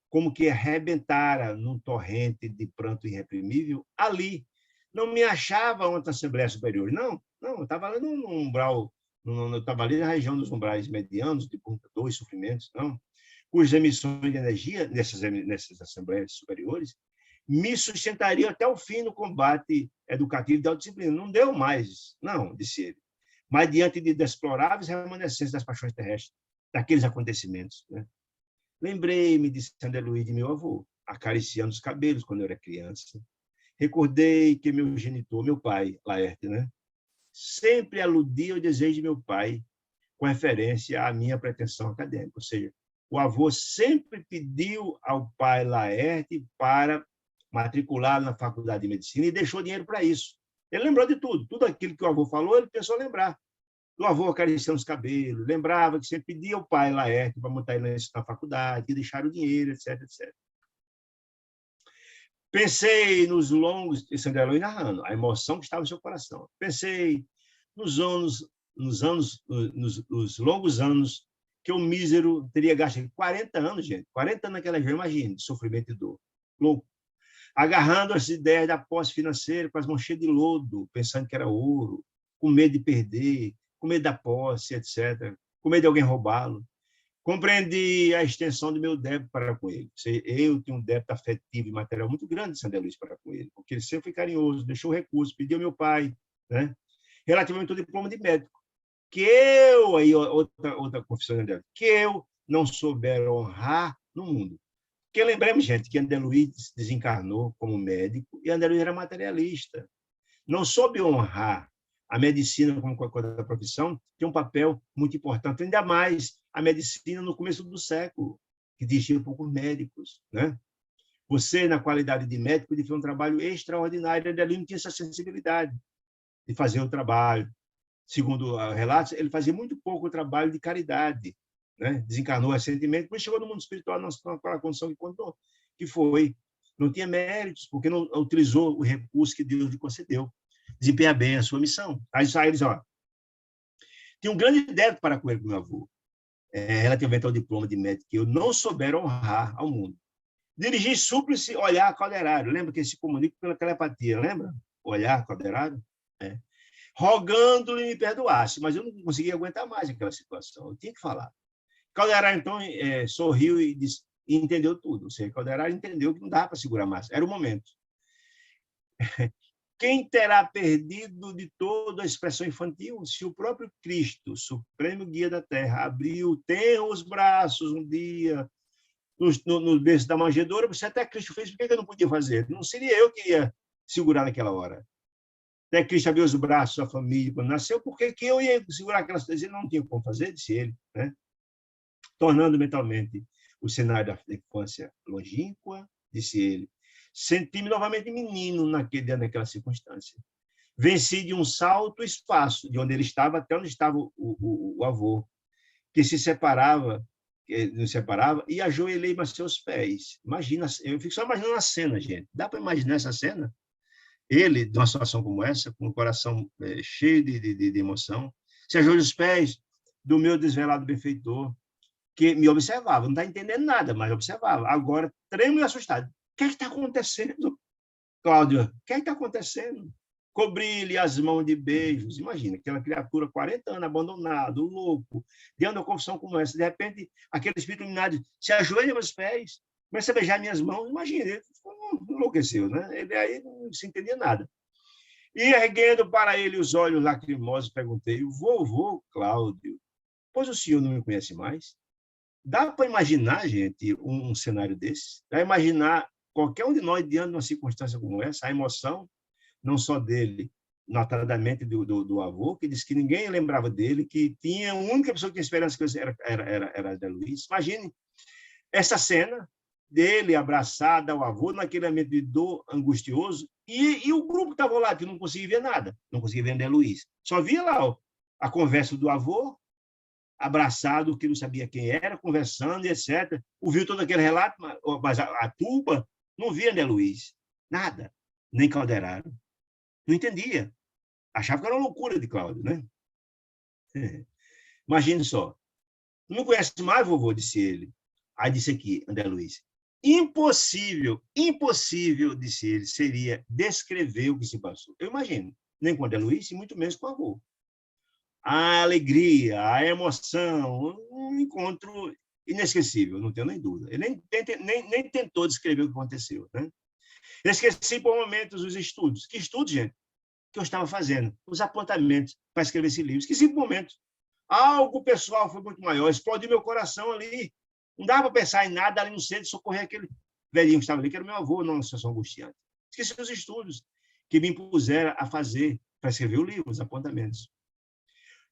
como que arrebentara num torrente de pranto irreprimível, ali. Não me achava uma Assembleia Superior. Não, eu estava ali no umbral, eu estava ali na região dos umbrais medianos, de dois sofrimentos, não, cujas emissões de energia nessas Assembleias Superiores me sustentaria até o fim no combate educativo da autodisciplina. Não deu mais, não, disse ele. Mas diante de deploráveis remanescências das paixões terrestres, daqueles acontecimentos. Né? Lembrei-me, disse André Luiz, de meu avô, acariciando os cabelos quando eu era criança. Recordei que meu genitor, meu pai, Laerte, né, sempre aludia ao desejo de meu pai com referência à minha pretensão acadêmica. Ou seja, o avô sempre pediu ao pai Laerte para matricular na faculdade de medicina e deixou dinheiro para isso. Ele lembrou de tudo. Tudo aquilo que o avô falou, ele pensou lembrar. O avô acariciando os cabelos, lembrava que sempre pedia ao pai Laerte para montar ele na faculdade, e deixar o dinheiro, etc, etc. Pensei nos longos, esse André Luiz narrando, a emoção que estava no seu coração. Pensei nos longos anos que o mísero teria gasto. 40 anos, gente. 40 anos naquela região, imagina, de sofrimento e dor. Louco. agarrando as ideias da posse financeira com as mãos cheias de lodo, pensando que era ouro, com medo de perder, com medo da posse, etc., com medo de alguém roubá-lo. Compreendi a extensão do meu débito para com ele. Eu tenho um débito afetivo e material muito grande de Sandra Luiz para com ele, porque ele sempre foi carinhoso, deixou recursos, pediu ao meu pai, né? Relativamente ao diploma de médico, que eu, aí outra confissão dele, que eu não souber honrar no mundo. Porque lembremos, gente, que André Luiz desencarnou como médico e André Luiz era materialista. Não soube honrar a medicina como qualquer outra profissão, tem um papel muito importante, ainda mais a medicina no começo do século, que dirigia poucos médicos, né? Você, na qualidade de médico, podia fazer um trabalho extraordinário, ele ali não tinha essa sensibilidade de fazer o trabalho. Segundo relatos, ele fazia muito pouco o trabalho de caridade, né? Desencarnou recentemente, mas chegou no mundo espiritual naquela condição que contou, que foi. Não tinha méritos, porque não utilizou o recurso que Deus lhe concedeu. Desempenha bem a sua missão. Aí eles, tinha um grande débito para com ele, meu avô, relativamente ao diploma de médico, que eu não souber honrar ao mundo. Dirigir súplice, olhar calderário. Lembra que ele se comunica pela telepatia, lembra? Olhar calderário. É. Rogando-lhe me perdoasse, mas eu não conseguia aguentar mais aquela situação. Eu tinha que falar. Calderário, então, sorriu e disse, e entendeu tudo. Ou seja, Calderário entendeu que não dava para segurar mais. Era o momento. Quem terá perdido de toda a expressão infantil se o próprio Cristo, supremo guia da terra, abriu, tenra os braços um dia no berço da manjedoura, se até Cristo fez, por que eu não podia fazer? Não seria eu que ia segurar naquela hora. Até Cristo abriu os braços à família quando nasceu, por que eu ia segurar aquelas coisas? Ele não tinha como fazer, disse ele, né? Tornando mentalmente o cenário da infância longínqua, disse ele, senti-me novamente menino naquela circunstância. Venci de um salto o espaço, de onde ele estava até onde estava o avô, que se separava, e ajoelhei-me a seus pés. Imagina, eu fico só imaginando a cena, gente. Dá para imaginar essa cena? Ele, de uma situação como essa, com o coração cheio de emoção, se ajoelha aos pés do meu desvelado benfeitor, que me observava, não está entendendo nada, mas observava. Agora, trêmulo e assustado. O que está acontecendo, Cláudio? O que está acontecendo? Cobri-lhe as mãos de beijos. Imagina, aquela criatura, 40 anos, abandonado, louco, diante de uma confissão como essa. De repente, aquele espírito iluminado se ajoelha aos meus pés, começa a beijar minhas mãos. Imagina, ele enlouqueceu, né? Ele aí não se entendia nada. E, erguendo para ele os olhos lacrimosos, perguntei, vovô Cláudio, pois o senhor não me conhece mais? Dá para imaginar, gente, um cenário desse? Dá para imaginar qualquer um de nós diante de uma circunstância como essa, a emoção, não só dele, notadamente do avô, que disse que ninguém lembrava dele, que tinha a única pessoa que tinha esperança que era André Luiz. Imagine essa cena dele abraçado ao avô, naquele momento de dor angustioso, e o grupo que estava lá, que não conseguia ver nada, não conseguia ver André Luiz. Só via lá a conversa do avô, abraçado, que não sabia quem era, conversando, etc. Ouviu todo aquele relato, mas a turba não via André Luiz. Nada. Nem Calderaro. Não entendia. Achava que era uma loucura de Cláudio, né? Imagine só. Não conhece mais, vovô, disse ele. Aí disse aqui, André Luiz. Impossível, disse ele, seria descrever o que se passou. Eu imagino. Nem com André Luiz, e muito menos com o avô. A alegria, a emoção, um encontro inesquecível, não tenho nem dúvida. Ele nem tentou descrever o que aconteceu, né? Eu esqueci por momentos os estudos. Que estudos, gente? Que eu estava fazendo, os apontamentos para escrever esse livro. Esqueci por momentos. Algo pessoal foi muito maior, explodiu meu coração ali. Não dava para pensar em nada ali no centro de socorrer aquele velhinho que estava ali, que era meu avô, numa situação angustiante. Esqueci os estudos que me impuseram a fazer para escrever o livro, os apontamentos.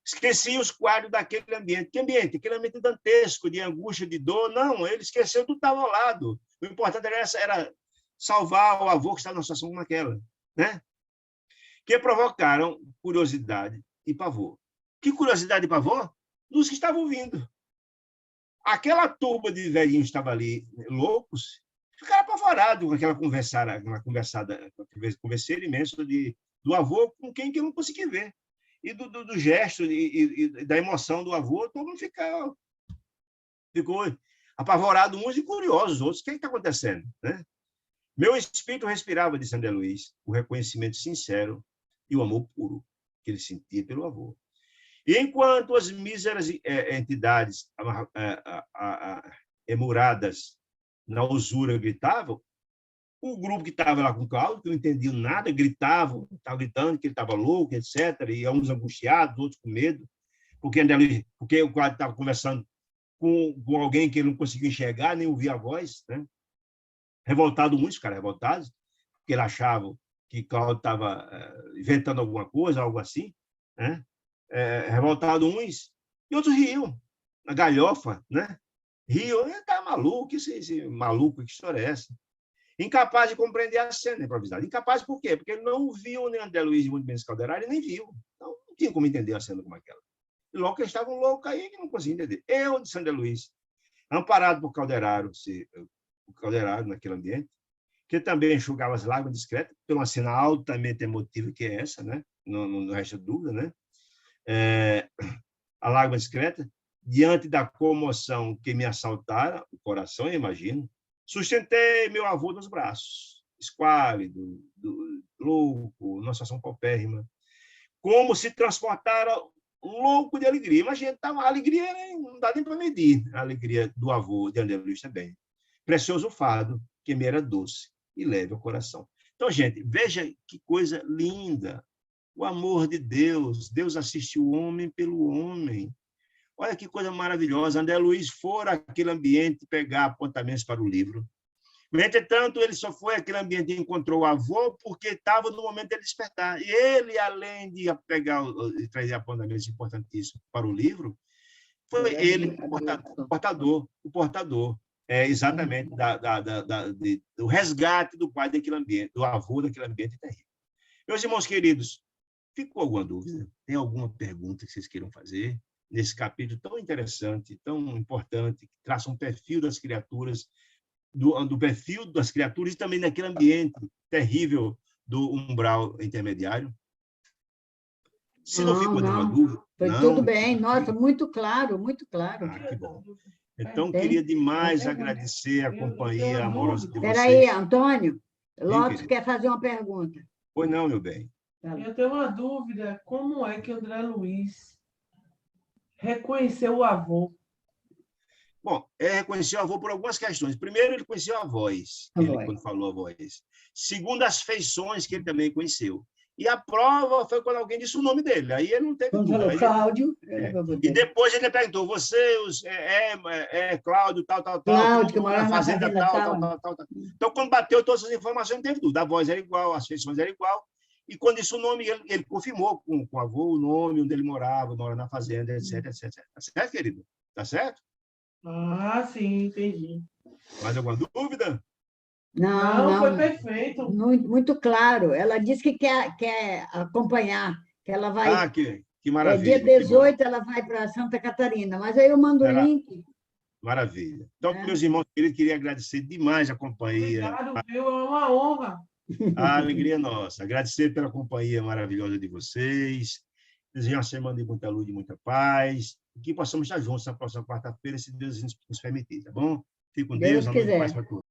Esqueci os quadros daquele ambiente. Que ambiente? Aquele ambiente dantesco, de angústia, de dor. Não, ele esqueceu tudo estava ao lado. O importante era salvar o avô que estava numa situação como aquela, né? Que provocaram curiosidade e pavor. Que curiosidade e pavor? Dos que estavam vindo. Aquela turba de velhinhos que estava ali, loucos, ficaram apavorados com aquela converseira imensa do avô com quem que eu não conseguia ver. E do gesto e da emoção do avô, todo mundo ficou apavorado, uns e curiosos, outros. O que está acontecendo? Né? Meu espírito respirava, disse André Luiz, o reconhecimento sincero e o amor puro que ele sentia pelo avô. E enquanto as míseras entidades emuradas na usura gritavam, o grupo que estava lá com o Cláudio, que não entendia nada, gritavam, estavam gritando que ele estava louco, etc., e uns angustiados, outros com medo, porque o Cláudio estava conversando com alguém que ele não conseguia enxergar, nem ouvir a voz, né? Revoltado, muitos caras revoltados, porque ele achava que Cláudio estava inventando alguma coisa, algo assim, né? Revoltado uns, e outros riam, na galhofa, né? Riam, ele está maluco, esse maluco, que história é essa? Incapaz de compreender a cena improvisada. Incapaz por quê? Porque ele não viu nem André Luiz muito bem Calderari, nem viu. Então, não tinha como entender a cena como aquela. E logo que eles estavam loucos aí, que não conseguia entender. Eu, de André Luiz, amparado por Calderaro naquele ambiente, que também enxugava as lágrimas discretas, por uma cena altamente emotiva que é essa, né? Não resta dúvida, né? A lágrima discreta, diante da comoção que me assaltara o coração, eu imagino, sustentei meu avô nos braços, esquálido, louco, numa situação paupérrima, como se transportara louco de alegria. Imagina, a alegria não dá nem para medir, a alegria do avô de André Luiz também. Precioso fado, que me era doce e leve ao coração. Então, gente, veja que coisa linda. O amor de Deus. Deus assiste o homem pelo homem. Olha que coisa maravilhosa. André Luiz fora aquele ambiente pegar apontamentos para o livro. Entretanto, ele só foi àquele ambiente e encontrou o avô porque estava no momento de despertar. E ele, além de pegar e trazer apontamentos importantíssimos para o livro, foi ele o portador. Exatamente do resgate do pai daquele ambiente, do avô daquele ambiente terrível. Meus irmãos queridos, ficou alguma dúvida? Tem alguma pergunta que vocês queiram fazer nesse capítulo tão interessante, tão importante, que traça um perfil das criaturas, do perfil das criaturas e também daquele ambiente terrível do umbral intermediário? Se não ficou nenhuma dúvida... Foi tudo bem. Nossa, muito claro, muito claro. Que bom. Então, queria demais agradecer a companhia amorosa de vocês. Espera aí, Antônio. Lopes quer fazer uma pergunta. Pois não, meu bem. Eu tenho uma dúvida. Como é que o André Luiz reconheceu o avô? Bom, reconheceu o avô por algumas questões. Primeiro, ele conheceu a voz, quando falou a voz. Segundo, as feições que ele também conheceu. E a prova foi quando alguém disse o nome dele. Aí ele não teve dúvida. Cláudio. E depois ele perguntou, você Cláudio, tal. Cláudio, que morava na fazenda tal. Então, quando bateu todas as informações, não teve dúvida. A voz era igual, as feições eram igual. E quando disse o nome, ele confirmou com o avô o nome, onde ele mora na fazenda, etc. Tá certo, querido? Tá certo? Ah, sim, entendi. Mais alguma dúvida? Não, foi perfeito. Muito claro. Ela disse que quer acompanhar, que ela vai... que maravilha. Dia 18 ela vai para Santa Catarina, mas aí eu mando o link. Maravilha. Então, meus irmãos queridos, queria agradecer demais a companhia. Obrigado, viu? É uma honra. A alegria nossa. Agradecer pela companhia maravilhosa de vocês. Desejar uma semana de muita luz e muita paz. E que possamos estar juntos na próxima quarta-feira, se Deus nos permitir, tá bom? Fique com Deus. Deus quiser. Paz para todos.